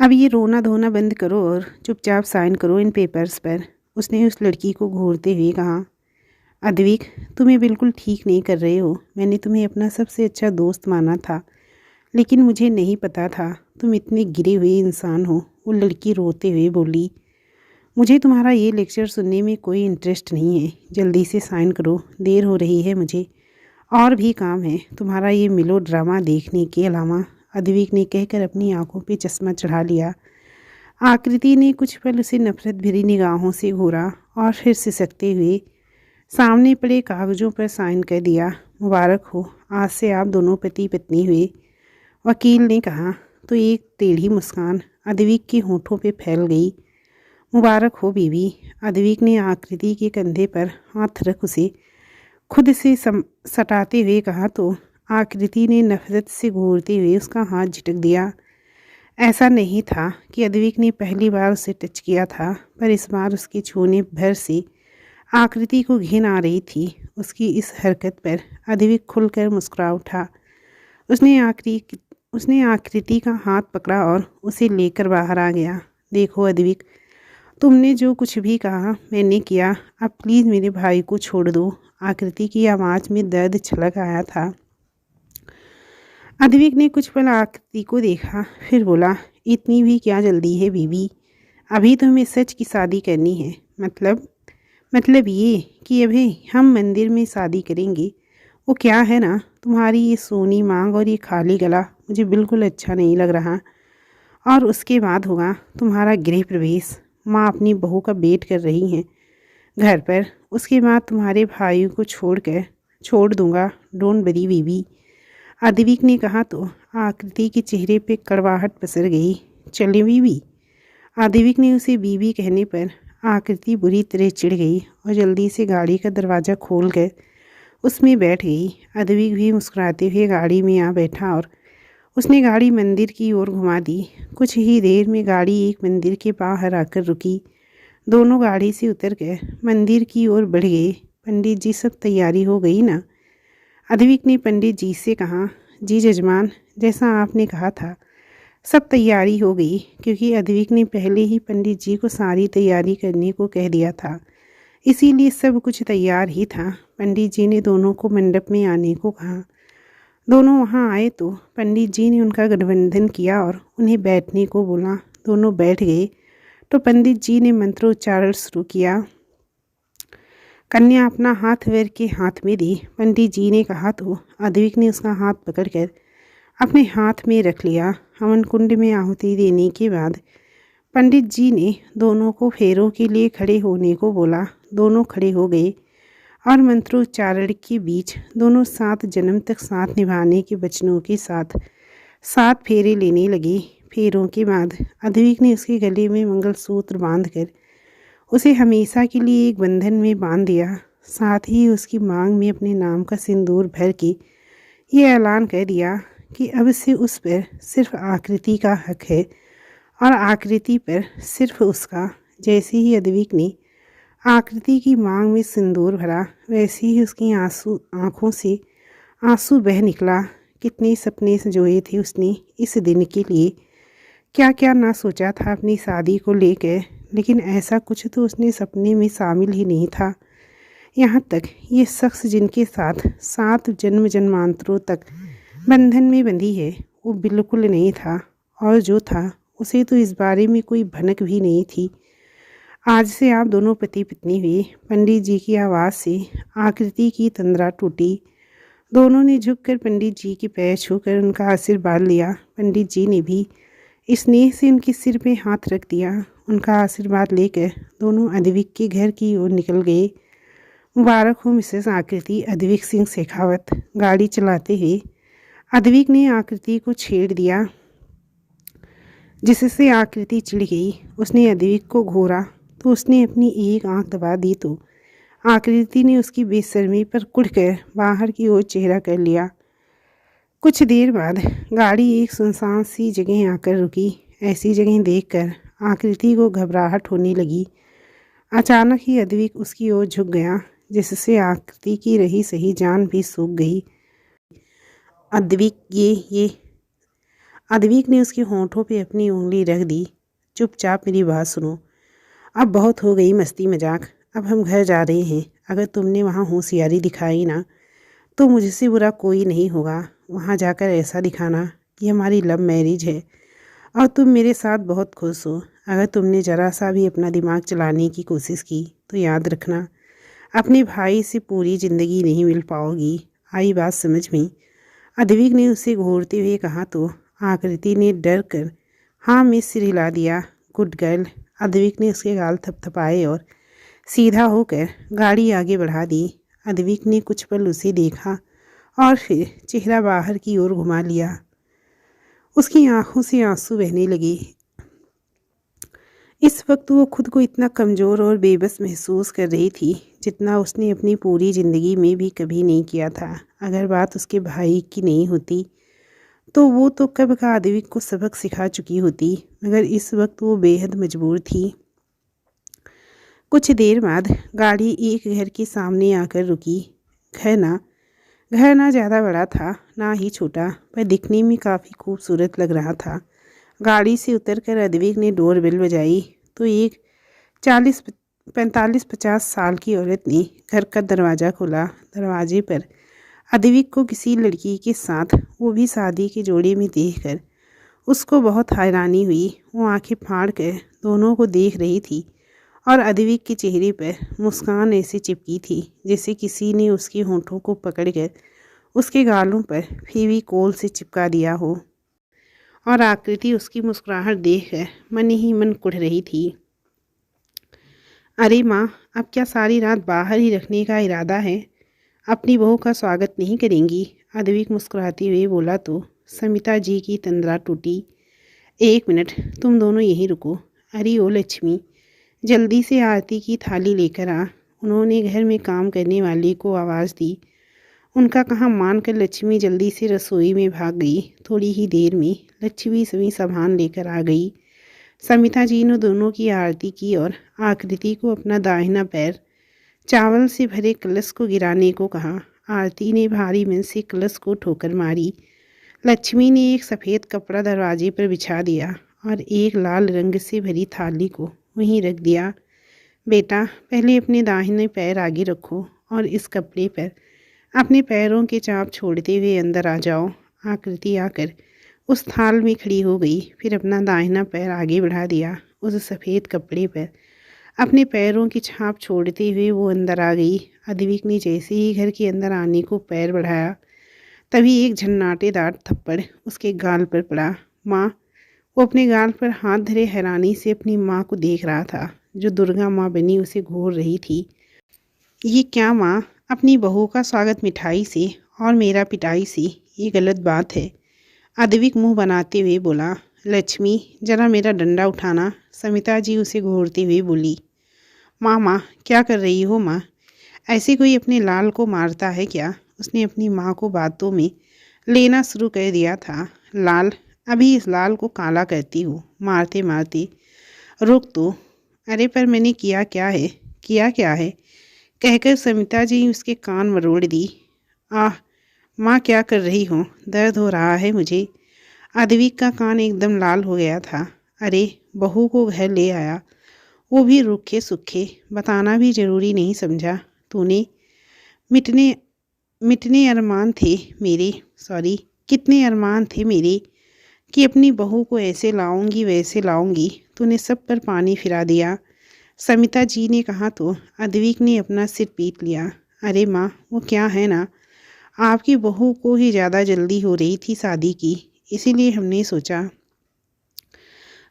अब ये रोना धोना बंद करो और चुपचाप साइन करो इन पेपर्स पर। उसने उस लड़की को घूरते हुए कहा। अद्विक, तुम ये बिल्कुल ठीक नहीं कर रहे हो। मैंने तुम्हें अपना सबसे अच्छा दोस्त माना था, लेकिन मुझे नहीं पता था तुम इतने गिरे हुए इंसान हो। वो लड़की रोते हुए बोली। मुझे तुम्हारा ये लेक्चर सुनने में कोई इंटरेस्ट नहीं है। जल्दी से साइन करो, देर हो रही है मुझे। और भी काम है तुम्हारा ये मिलो ड्रामा देखने के अलावा, अद्विक ने कहकर अपनी आंखों पे चश्मा चढ़ा लिया। आकृति ने कुछ पल उसे नफरत भरी निगाहों से घूरा और फिर सिसकते हुए सामने पड़े कागजों पर साइन कर दिया। मुबारक हो, आज से आप दोनों पति पत्नी हुए, वकील ने कहा। तो एक टेढ़ी मुस्कान अद्विक के होठों पे फैल गई। मुबारक हो बीवी। अद्विक ने आकृति के कंधे पर हाथ रख उसे खुद से सटाते हुए कहा तो आकृति ने नफरत से घूरते हुए उसका हाथ झटक दिया। ऐसा नहीं था कि अद्विक ने पहली बार उसे टच किया था, पर इस बार उसके छूने भर से आकृति को घिन आ रही थी। उसकी इस हरकत पर अद्विक खुलकर मुस्कुरा उठा। उसने आकृति का हाथ पकड़ा और उसे लेकर बाहर आ गया। देखो अद्विक, तुमने जो कुछ भी कहा मैंने किया। अब प्लीज़ मेरे भाई को छोड़ दो। आकृति की आवाज़ में दर्द छलक आया था। अद्विक ने कुछ पल आकृति को देखा, फिर बोला, इतनी भी क्या जल्दी है बीवी? अभी तो हमें सच की शादी करनी है। मतलब ये कि अभी हम मंदिर में शादी करेंगे। वो क्या है ना, तुम्हारी ये सोनी मांग और ये खाली गला मुझे बिल्कुल अच्छा नहीं लग रहा। और उसके बाद होगा तुम्हारा गृह प्रवेश। माँ अपनी बहू का वेट कर रही हैं घर पर। उसके बाद तुम्हारे भाइयों को छोड़ दूंगा। डोंट वरी बीवी, अद्विक ने कहा तो आकृति के चेहरे पे कड़वाहट पसर गई। चले बीवी। अद्विक ने उसे बीवी कहने पर आकृति बुरी तरह चिढ़ गई और जल्दी से गाड़ी का दरवाज़ा खोल कर उसमें बैठ गई। अद्विक भी मुस्कुराते हुए गाड़ी में आ बैठा और उसने गाड़ी मंदिर की ओर घुमा दी। कुछ ही देर में गाड़ी एक मंदिर के बाहर आकर रुकी। दोनों गाड़ी से उतरकर मंदिर की ओर बढ़ गए। पंडित जी, सब तैयारी हो गई ना? अद्विक ने पंडित जी से कहा। जी जजमान, जैसा आपने कहा था सब तैयारी हो गई, क्योंकि अद्विक ने पहले ही पंडित जी को सारी तैयारी करने को कह दिया था, इसीलिए सब कुछ तैयार ही था। पंडित जी ने दोनों को मंडप में आने को कहा। दोनों वहां आए तो पंडित जी ने उनका गठबंधन किया और उन्हें बैठने को बोला। दोनों बैठ गए तो पंडित जी ने मंत्रोच्चारण शुरू किया। कन्या अपना हाथ वर के हाथ में दी। पंडित जी ने कहा तो अद्विक ने उसका हाथ पकड़कर अपने हाथ में रख लिया। हवन कुंड में आहुति देने के बाद पंडित जी ने दोनों को फेरों के लिए खड़े होने को बोला। दोनों खड़े हो गए और मंत्रोच्चारण के बीच दोनों 7 जन्म तक साथ निभाने के वचनों के साथ 7 फेरे लेने लगे। फेरों के बाद अद्विक ने उसके गले में मंगलसूत्र बांधकर उसे हमेशा के लिए एक बंधन में बांध दिया। साथ ही उसकी मांग में अपने नाम का सिंदूर भर के ये ऐलान कर दिया कि अब से उस पर सिर्फ आकृति का हक है और आकृति पर सिर्फ उसका। जैसे ही अद्विक ने आकृति की मांग में सिंदूर भरा, वैसे ही उसकी आंखों से आंसू बह निकला। कितने सपने संजोए थे उसने इस दिन के लिए। क्या क्या ना सोचा था अपनी शादी को लेकर, लेकिन ऐसा कुछ तो उसने सपने में शामिल ही नहीं था। यहाँ तक ये शख्स जिनके साथ 7 जन्म जन्मांतरों तक बंधन में बंधी है, वो बिल्कुल नहीं था। और जो था उसे तो इस बारे में कोई भनक भी नहीं थी। आज से आप दोनों पति पत्नी हुए। पंडित जी की आवाज़ से आकृति की तंद्रा टूटी। दोनों ने झुककर पंडित जी के पैर छूकर उनका आशीर्वाद लिया। पंडित जी ने भी स्नेह से उनके सिर पे हाथ रख दिया। उनका आशीर्वाद लेकर दोनों अद्विक के घर की ओर निकल गए। मुबारक हो मिसेस आकृति, अद्विक सिंह शेखावत। गाड़ी चलाते हुए अद्विक ने आकृति को छेड़ दिया, जिससे आकृति चिढ़ गई। उसने अद्विक को घूरा तो उसने अपनी एक आंख दबा दी तो आकृति ने उसकी बेशर्मी पर कुढ़कर बाहर की ओर चेहरा कर लिया। कुछ देर बाद गाड़ी एक सुनसान सी जगह आकर रुकी। ऐसी जगह देखकर आकृति को घबराहट होने लगी। अचानक ही अद्विक उसकी ओर झुक गया, जिससे आकृति की रही सही जान भी सूख गई। अद्विक अद्विक ने उसके होंठों पे अपनी उंगली रख दी। चुपचाप मेरी बात सुनो, अब बहुत हो गई मस्ती मजाक, अब हम घर जा रहे हैं। अगर तुमने वहाँ होशियारी दिखाई ना तो मुझसे बुरा कोई नहीं होगा। वहाँ जाकर ऐसा दिखाना कि हमारी लव मैरिज है और तुम मेरे साथ बहुत खुश हो। अगर तुमने ज़रा सा भी अपना दिमाग चलाने की कोशिश की तो याद रखना, अपने भाई से पूरी ज़िंदगी नहीं मिल पाओगी। आई बात समझ में? अद्विक ने उसे घूरते हुए कहा तो आकृति ने डर कर हाँ में सिर हिला दिया। Good girl. अद्विक ने उसके गाल थपथपाए और सीधा होकर गाड़ी आगे बढ़ा दी। अद्विक ने कुछ पल उसे देखा और फिर चेहरा बाहर की ओर घुमा लिया। उसकी आंखों से आंसू बहने लगे। इस वक्त वो खुद को इतना कमज़ोर और बेबस महसूस कर रही थी जितना उसने अपनी पूरी ज़िंदगी में भी कभी नहीं किया था। अगर बात उसके भाई की नहीं होती तो वो तो कब का अद्विक को सबक सिखा चुकी होती, मगर इस वक्त वो बेहद मजबूर थी। कुछ देर बाद गाड़ी एक घर के सामने आकर रुकी। घर ना ज़्यादा बड़ा था ना ही छोटा, पर दिखने में काफ़ी खूबसूरत लग रहा था। गाड़ी से उतरकर अद्विक ने डोर बेल बजाई तो एक 45-50 साल की औरत ने घर का दरवाज़ा खोला। दरवाजे पर अद्विक को किसी लड़की के साथ, वो भी शादी के जोड़े में देखकर उसको बहुत हैरानी हुई। वो आंखें फाड़ कर दोनों को देख रही थी और अद्विक के चेहरे पर मुस्कान ऐसे चिपकी थी जैसे किसी ने उसके होंठों को पकड़कर उसके गालों पर फेविकोल से चिपका दिया हो। और आकृति उसकी मुस्कुराहट देखकर मन ही मन कुढ़ रही थी। अरे माँ, अब क्या सारी रात बाहर ही रखने का इरादा है? अपनी बहू का स्वागत नहीं करेंगी? अद्विक मुस्कुराते हुए बोला तो समिता जी की तंद्रा टूटी। एक मिनट, तुम दोनों यहीं रुको। अरे ओ लक्ष्मी, जल्दी से आरती की थाली लेकर आ। उन्होंने घर में काम करने वाले को आवाज़ दी। उनका कहा मानकर लक्ष्मी जल्दी से रसोई में भाग गई। थोड़ी ही देर में लक्ष्मी सभी सामान लेकर आ गई। समिता जी ने दोनों की आरती की और आकृति को अपना दाहिना पैर चावल से भरे कलश को गिराने को कहा। आरती ने भारी मन से कलश को ठोकर मारी। लक्ष्मी ने एक सफ़ेद कपड़ा दरवाजे पर बिछा दिया और एक लाल रंग से भरी थाली को वहीं रख दिया। बेटा, पहले अपने दाहिने पैर आगे रखो और इस कपड़े पर अपने पैरों के चाप छोड़ते हुए अंदर आ जाओ। आकृति आकर उस थाल में खड़ी हो गई, फिर अपना दाहिना पैर आगे बढ़ा दिया। उस सफ़ेद कपड़े पर अपने पैरों की छाप छोड़ते हुए वो अंदर आ गई। अद्विक ने जैसे ही घर के अंदर आने को पैर बढ़ाया तभी एक झन्नाटेदार थप्पड़ उसके गाल पर पड़ा। माँ। वो अपने गाल पर हाथ धरे हैरानी से अपनी माँ को देख रहा था जो दुर्गा माँ बनी उसे घूर रही थी। ये क्या माँ, अपनी बहू का स्वागत मिठाई से और मेरा पिटाई से, ये गलत बात है। अद्विक मुंह बनाते हुए बोला। लक्ष्मी, जरा मेरा डंडा उठाना। समिता जी उसे घूरते हुए बोली। माँ, क्या कर रही हो माँ? ऐसे कोई अपने लाल को मारता है क्या? उसने अपनी माँ को बातों में लेना शुरू कर दिया था। लाल, अभी इस लाल को काला करती हूँ मारते मारते। रुक तो। अरे पर मैंने किया क्या है? किया क्या है? कहकर समिता जी उसके कान मरोड़ दी। आह माँ, क्या कर रही हो? दर्द हो रहा है मुझे। अद्विक का कान एकदम लाल हो गया था। अरे, बहू को घर ले आया, वो भी रूखे सूखे, बताना भी ज़रूरी नहीं समझा तूने? मिटने अरमान थे मेरे, सॉरी, कितने अरमान थे मेरे कि अपनी बहू को ऐसे लाऊंगी वैसे लाऊंगी, तूने सब पर पानी फिरा दिया। समिता जी ने कहा तो अद्विक ने अपना सिर पीट लिया। अरे माँ, वो क्या है ना, आपकी बहू को ही ज़्यादा जल्दी हो रही थी शादी की, इसीलिए हमने सोचा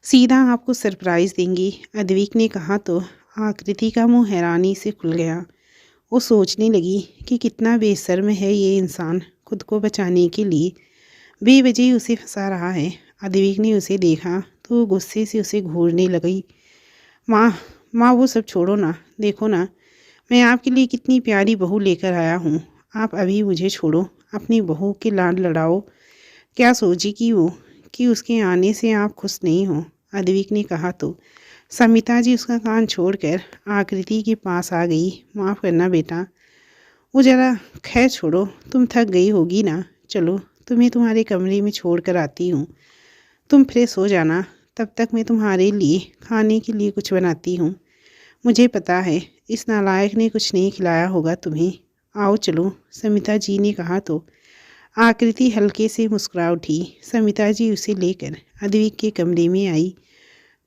सीधा आपको सरप्राइज़ देंगी। अद्विक ने कहा तो आकृति का मुंह हैरानी से खुल गया। वो सोचने लगी कि कितना बेशर्म है ये इंसान, खुद को बचाने के लिए बेवजह उसे फंसा रहा है। अद्विक ने उसे देखा तो वो गुस्से से उसे घूरने लगी। माँ, वो सब छोड़ो ना, देखो ना मैं आपके लिए कितनी प्यारी बहू लेकर आया हूँ। आप अभी मुझे छोड़ो, अपनी बहू के लाड लड़ाओ। क्या सोचेगी वो कि उसके आने से आप खुश नहीं हो? अद्विक ने कहा तो समिता जी उसका कान छोड़कर आकृति के पास आ गई। माफ़ करना बेटा, वो ज़रा, खैर छोड़ो, तुम थक गई होगी ना, चलो तुम्हें तुम्हारे कमरे में छोड़ कर आती हूँ। तुम फ्रेश हो जाना, तब तक मैं तुम्हारे लिए खाने के लिए कुछ बनाती हूँ। मुझे पता है इस नालायक ने कुछ नहीं खिलाया होगा तुम्हें। आओ चलो, समिता जी ने कहा तो आकृति हल्के से मुस्कुरा उठी। समिता जी उसे लेकर अद्विक के कमरे में आई।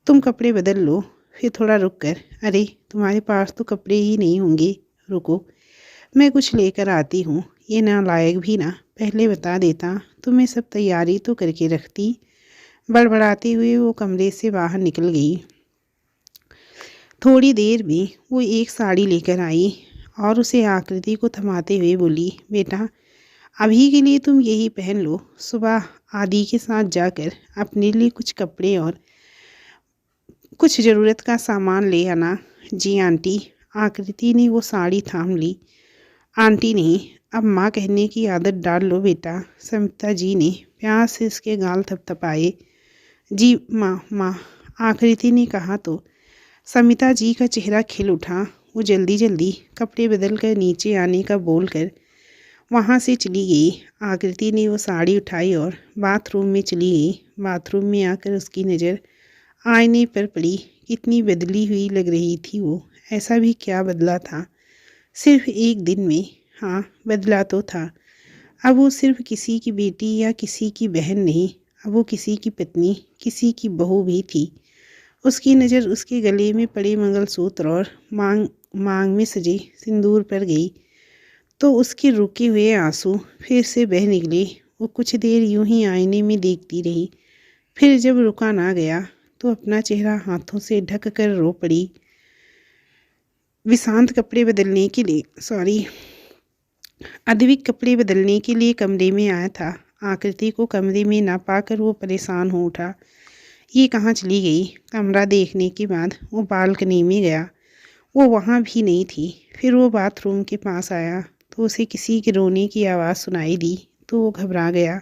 तुम कपड़े बदल लो। फिर थोड़ा रुक कर, अरे तुम्हारे पास तो कपड़े ही नहीं होंगे, रुको मैं कुछ लेकर आती हूँ। ये नालायक भी ना पहले बता देता तो मैं सब तैयारी तो करके रखती। बड़बड़ाते हुए वो कमरे से बाहर निकल गई। थोड़ी देर में वो एक साड़ी लेकर आई और उसे आकृति को थमाते हुए बोली, बेटा अभी के लिए तुम यही पहन लो, सुबह आदि के साथ जाकर अपने लिए कुछ कपड़े और कुछ ज़रूरत का सामान ले आना। जी आंटी। आकृति ने वो साड़ी थाम ली। आंटी नहीं, अब माँ कहने की आदत डाल लो बेटा। समिता जी ने प्यार से उसके गाल थपथपाए। जी माँ। आकृति ने कहा तो समिता जी का चेहरा खिल उठा। वो जल्दी जल्दी कपड़े बदल कर नीचे आने का बोलकर वहाँ से चली गई। आकृति ने वो साड़ी उठाई और बाथरूम में चली गई। बाथरूम में आकर उसकी नज़र आईने पर पड़ी। कितनी बदली हुई लग रही थी वो। ऐसा भी क्या बदला था सिर्फ एक दिन में। हाँ बदला तो था। अब वो सिर्फ किसी की बेटी या किसी की बहन नहीं, अब वो किसी की पत्नी, किसी की बहू भी थी। उसकी नज़र उसके गले में पड़े मंगलसूत्र और मांग में सजे सिंदूर पर गई तो उसके रुके हुए आंसू फिर से बह निकले। वो कुछ देर यूं ही आईने में देखती रही। फिर जब रुका ना गया तो अपना चेहरा हाथों से ढक कर रो पड़ी। विशांत कपड़े बदलने के लिए अद्विक कपड़े बदलने के लिए कमरे में आया था। आकृति को कमरे में ना पाकर वो परेशान हो उठा। ये कहाँ चली गई? कमरा देखने के बाद वो बालकनी में गया। वो वहाँ भी नहीं थी। फिर वो बाथरूम के पास आया तो उसे किसी के रोने की आवाज़ सुनाई दी तो वो घबरा गया।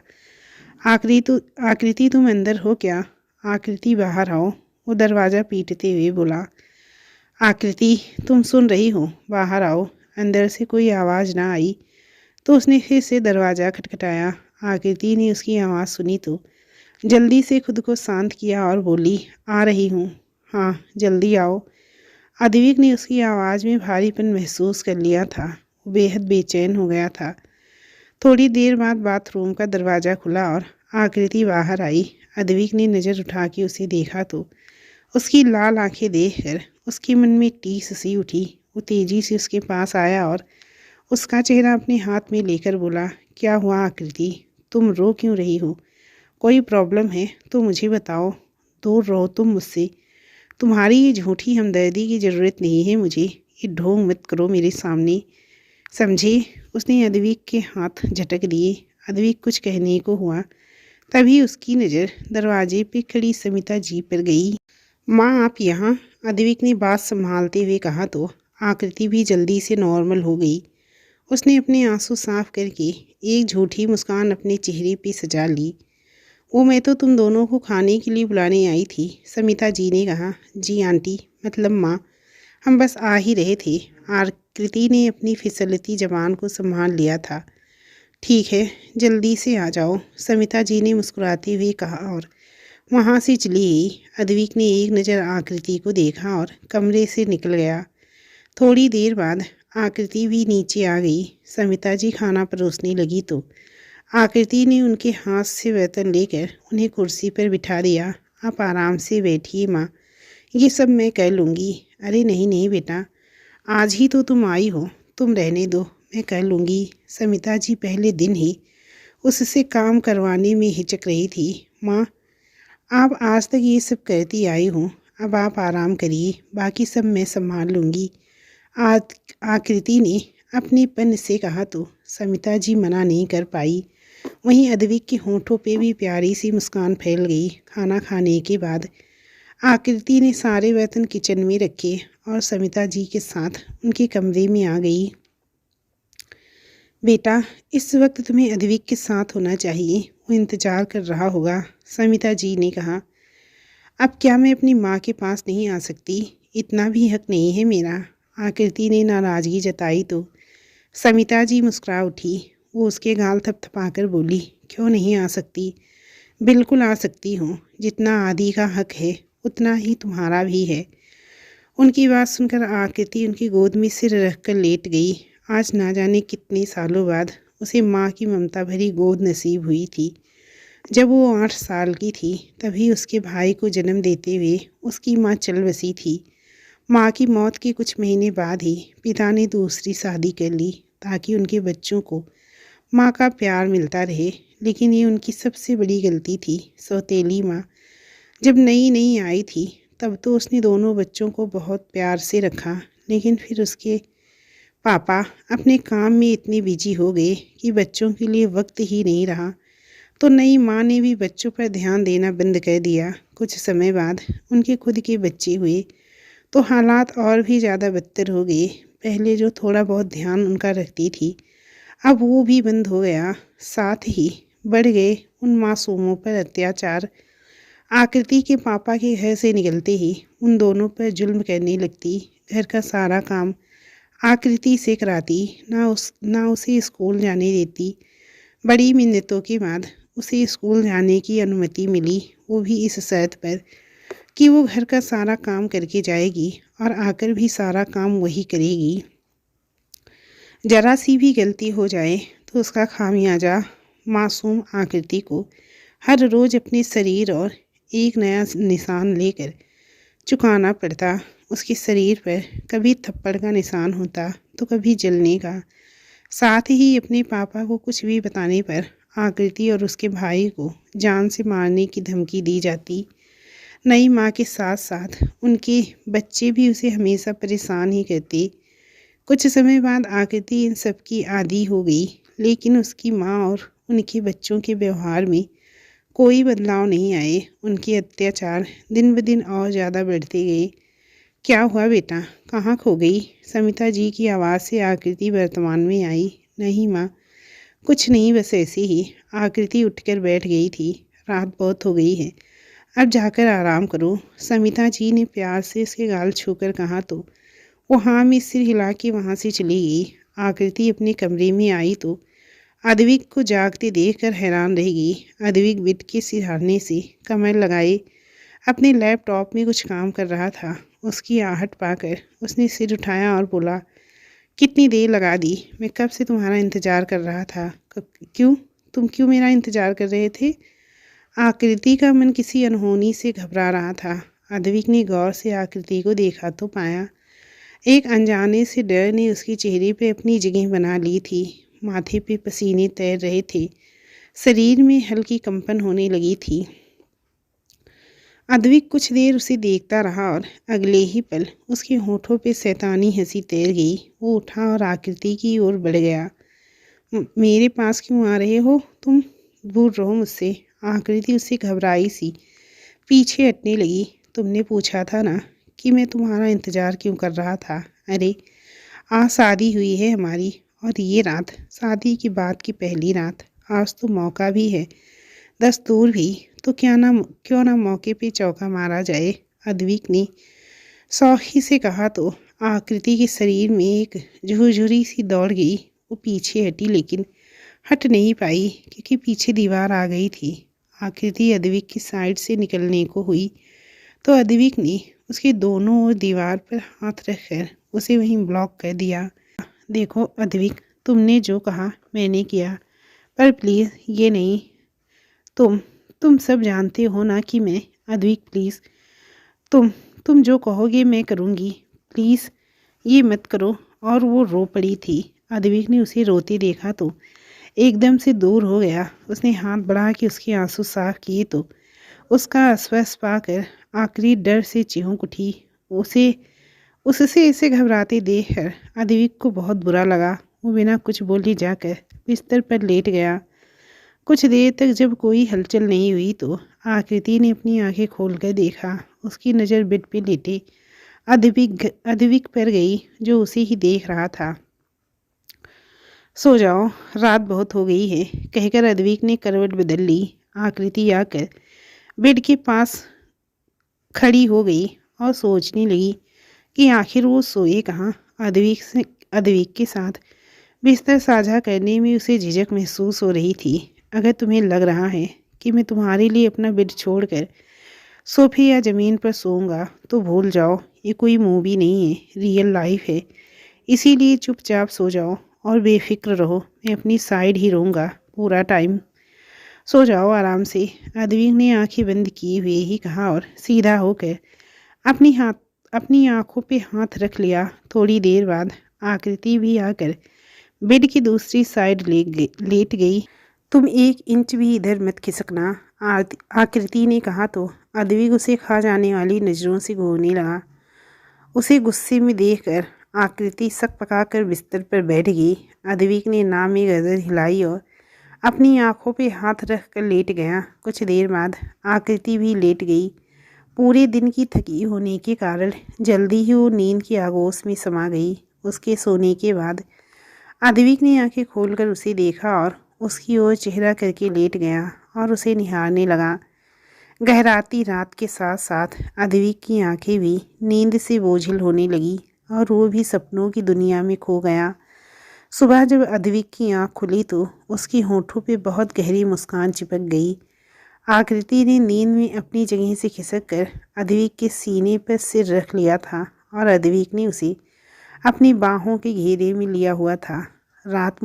आकृति तुम अंदर हो क्या? आकृति बाहर आओ, वो दरवाज़ा पीटते हुए बोला। आकृति तुम सुन रही हो, बाहर आओ। अंदर से कोई आवाज़ ना आई तो उसने फिर से दरवाज़ा खटखटाया। आकृति ने उसकी आवाज़ सुनी तो जल्दी से खुद को शांत किया और बोली, आ रही हूँ। हाँ जल्दी आओ। अद्विक ने उसकी आवाज़ में भारीपन महसूस कर लिया था। वो बेहद बेचैन हो गया था। थोड़ी देर बाद बाथरूम का दरवाज़ा खुला और आकृति बाहर आई। अद्विक ने नज़र उठा के उसे देखा तो उसकी लाल आंखें देखकर उसके मन में टीस सी उठी। वो तेज़ी से उसके पास आया और उसका चेहरा अपने हाथ में लेकर बोला, क्या हुआ आकृति? तुम रो क्यों रही हो? कोई प्रॉब्लम है तो मुझे बताओ। दूर रहो तुम मुझसे। तुम्हारी ये झूठी हमदर्दी की ज़रूरत नहीं है मुझे। ये ढोंग मत करो मेरे सामने, समझे? उसने अद्विक के हाथ झटक दिए। अद्विक कुछ कहने को हुआ, तभी उसकी नज़र दरवाजे पे खड़ी समिता जी पर गई। माँ आप यहाँ? अद्विक ने बात संभालते हुए कहा तो आकृति भी जल्दी से नॉर्मल हो गई। उसने अपने आंसू साफ करके एक झूठी मुस्कान अपने चेहरे पे सजा ली। वो मैं तो तुम दोनों को खाने के लिए बुलाने आई थी, समिता जी ने कहा। जी आंटी, मतलब माँ, हम बस आ ही रहे थे। आकृति ने अपनी फिसलती जबान को संभाल लिया था। ठीक है जल्दी से आ जाओ, समिता जी ने मुस्कुराते हुए कहा और वहाँ से चली गई। अद्विक ने एक नज़र आकृति को देखा और कमरे से निकल गया। थोड़ी देर बाद आकृति भी नीचे आ गई। समिता जी खाना परोसने लगी तो आकृति ने उनके हाथ से बर्तन लेकर उन्हें कुर्सी पर बिठा दिया। आप आराम से बैठिए माँ, ये सब मैं कर लूँगी। अरे नहीं नहीं बेटा, आज ही तो तुम आई हो, तुम रहने दो, मैं कर लूँगी। समिता जी पहले दिन ही उससे काम करवाने में हिचक रही थी। माँ आप आज तक ये सब करती आई हो, अब आप आराम करिए, बाकी सब मैं संभाल लूँगी। आकृति ने अपनेपन से कहा तो समिता जी मना नहीं कर पाई। वहीं अद्विक के होठों पे भी प्यारी सी मुस्कान फैल गई। खाना खाने के बाद आकृति ने सारे बर्तन किचन में रखे और समिता जी के साथ उनके कमरे में आ गई। बेटा इस वक्त तुम्हें अद्विक के साथ होना चाहिए, वो इंतज़ार कर रहा होगा, समिता जी ने कहा। अब क्या मैं अपनी माँ के पास नहीं आ सकती? इतना भी हक नहीं है मेरा? आकृति ने नाराज़गी जताई तो समिता जी मुस्कुरा उठी। वो उसके गाल थपथपाकर बोली, क्यों नहीं आ सकती? बिल्कुल आ सकती हूँ। जितना आदि का हक है उतना ही तुम्हारा भी है। उनकी बात सुनकर आकृति उनकी गोद में सिर रखकर लेट गई। आज ना जाने कितने सालों बाद उसे माँ की ममता भरी गोद नसीब हुई थी। जब वो 8 साल की थी तभी उसके भाई को जन्म देते हुए उसकी माँ चल बसी थी। माँ की मौत के कुछ महीने बाद ही पिता ने दूसरी शादी कर ली ताकि उनके बच्चों को माँ का प्यार मिलता रहे। लेकिन ये उनकी सबसे बड़ी गलती थी। सौतेली माँ जब नई नई आई थी तब तो उसने दोनों बच्चों को बहुत प्यार से रखा, लेकिन फिर उसके पापा अपने काम में इतने बिजी हो गए कि बच्चों के लिए वक्त ही नहीं रहा। तो नई माँ ने भी बच्चों पर ध्यान देना बंद कर दिया। कुछ समय बाद उनके खुद के बच्चे हुए तो हालात और भी ज़्यादा बदतर हो गए। पहले जो थोड़ा बहुत ध्यान उनका रखती थी अब वो भी बंद हो गया। साथ ही बढ़ गए उन मासूमों पर अत्याचार। आकृति के पापा के घर से निकलते ही उन दोनों पर जुल्म करने लगती। घर का सारा काम आकृति से कराती, ना उसे स्कूल जाने देती। बड़ी मिन्नतों के बाद उसे स्कूल जाने की अनुमति मिली, वो भी इस शर्त पर कि वो घर का सारा काम करके जाएगी और आकर भी सारा काम वही करेगी। जरा सी भी गलती हो जाए तो उसका खामियाजा मासूम आकृति को हर रोज़ अपने शरीर और एक नया निशान लेकर चुकाना पड़ता। उसके शरीर पर कभी थप्पड़ का निशान होता तो कभी जलने का। साथ ही अपने पापा को कुछ भी बताने पर आकृति और उसके भाई को जान से मारने की धमकी दी जाती। नई माँ के साथ साथ उनके बच्चे भी उसे हमेशा परेशान ही करते। कुछ समय बाद आकृति इन सब की आदी हो गई, लेकिन उसकी माँ और उनके बच्चों के व्यवहार में कोई बदलाव नहीं आए। उनके अत्याचार दिन ब दिन और ज़्यादा बढ़ते गए। क्या हुआ बेटा, कहाँ खो गई? समिता जी की आवाज़ से आकृति वर्तमान में आई। नहीं माँ, कुछ नहीं, बस ऐसे ही। आकृति उठकर बैठ गई थी। रात बहुत हो गई है, अब जाकर आराम करो। समिता जी ने प्यार से उसके गाल छूकर कहा तो वो हाँ में सिर हिला के वहाँ से चली गई। आकृति अपने कमरे में आई तो अद्विक को जागते देखकर हैरान रह गई। अद्विक बेड के सिरहाने से कमर लगाए अपने लैपटॉप में कुछ काम कर रहा था। उसकी आहट पाकर उसने सिर उठाया और बोला, कितनी देर लगा दी? मैं कब से तुम्हारा इंतज़ार कर रहा था। क्यों? तुम क्यों मेरा इंतज़ार कर रहे थे? आकृति का मन किसी अनहोनी से घबरा रहा था। अद्विक ने गौर से आकृति को देखा तो पाया एक अनजाने से डर ने उसके चेहरे पे अपनी जगह बना ली थी। माथे पे पसीने तैर रहे थे, शरीर में हल्की कंपन होने लगी थी। अद्विक कुछ देर उसे देखता रहा और अगले ही पल उसके होठों पे शैतानी हंसी तैर गई। वो उठा और आकृति की ओर बढ़ गया। मेरे पास क्यों आ रहे हो तुम? दूर रहो मुझसे। आकृति उससे घबराई सी पीछे हटने लगी। तुमने पूछा था ना कि मैं तुम्हारा इंतज़ार क्यों कर रहा था। अरे आज शादी हुई है हमारी, और ये रात शादी की बात की पहली रात। आज तो मौका भी है, दस्तूर भी, तो क्यों ना मौके पे चौका मारा जाए। अद्विक ने सौखी से कहा तो आकृति के शरीर में एक झुरझुरी सी दौड़ गई। वो पीछे हटी लेकिन हट नहीं पाई क्योंकि पीछे दीवार आ गई थी। आकृति अद्विक की साइड से निकलने को हुई तो अद्विक ने उसके दोनों ओर दीवार पर हाथ रखकर उसे वहीं ब्लॉक कर दिया। देखो अद्विक, तुमने जो कहा मैंने किया, पर प्लीज़ ये नहीं। तुम सब जानते हो ना कि मैं। अद्विक प्लीज़, तुम जो कहोगे मैं करूँगी, प्लीज़ ये मत करो। और वो रो पड़ी थी। अद्विक ने उसे रोते देखा तो एकदम से दूर हो गया। उसने हाथ बढ़ा के उसके आंसू साफ किए तो उसका आश्वास पाकर आखिरी डर से चिहुक उठी। उससे ऐसे घबराते देखकर अद्विक को बहुत बुरा लगा। वो बिना कुछ बोले जाकर बिस्तर पर लेट गया। कुछ देर तक जब कोई हलचल नहीं हुई तो आकृति ने अपनी आंखें खोलकर देखा। उसकी नज़र बेड पे लेटे अद्विक पर गई जो उसे ही देख रहा था। सो जाओ, रात बहुत हो गई है, कहकर अद्विक ने करवट बदल ली। आकृति आकर बेड के पास खड़ी हो गई और सोचने लगी कि आखिर वो सोए कहाँ। अद्विक के साथ बिस्तर साझा करने में उसे झिझक महसूस हो रही थी। अगर तुम्हें लग रहा है कि मैं तुम्हारे लिए अपना बेड छोड़कर सोफे या ज़मीन पर सोऊंगा तो भूल जाओ, ये कोई मूवी नहीं है, रियल लाइफ है। इसीलिए चुपचाप सो जाओ और बेफिक्र रहो, मैं अपनी साइड ही रहूँगा पूरा टाइम। सो जाओ आराम से। अद्विक ने आंखें बंद किए हुए ही कहा और सीधा होकर अपनी आंखों पे हाथ रख लिया। थोड़ी देर बाद आकृति भी आकर बेड की दूसरी साइड लेट गई। तुम 1 इंच भी इधर मत खिसकना, आकृति ने कहा तो अद्विक उसे खा जाने वाली नज़रों से घूरने लगा। उसे गुस्से में देखकर आकृति सक पकाकर बिस्तर पर बैठ गई। अद्विक ने नाम में गर्दन हिलाई और अपनी आंखों पे हाथ रख कर लेट गया। कुछ देर बाद आकृति भी लेट गई। पूरे दिन की थकी होने के कारण जल्दी ही वो नींद की आगोश में समा गई। उसके सोने के बाद अद्विक ने आंखें खोलकर उसे देखा और उसकी ओर चेहरा करके लेट गया और उसे निहारने लगा। गहराती रात के साथ साथ अद्विक की आंखें भी नींद से बोझिल होने लगी और वो भी सपनों की दुनिया में खो गया। सुबह जब अद्विक की आंख खुली तो उसकी होठों पे बहुत गहरी मुस्कान चिपक गई। आकृति ने नींद में अपनी जगह से खिसक कर अद्विक के सीने पर सिर रख लिया था और अद्विक ने उसे अपनी बाहों के घेरे में लिया हुआ था। रात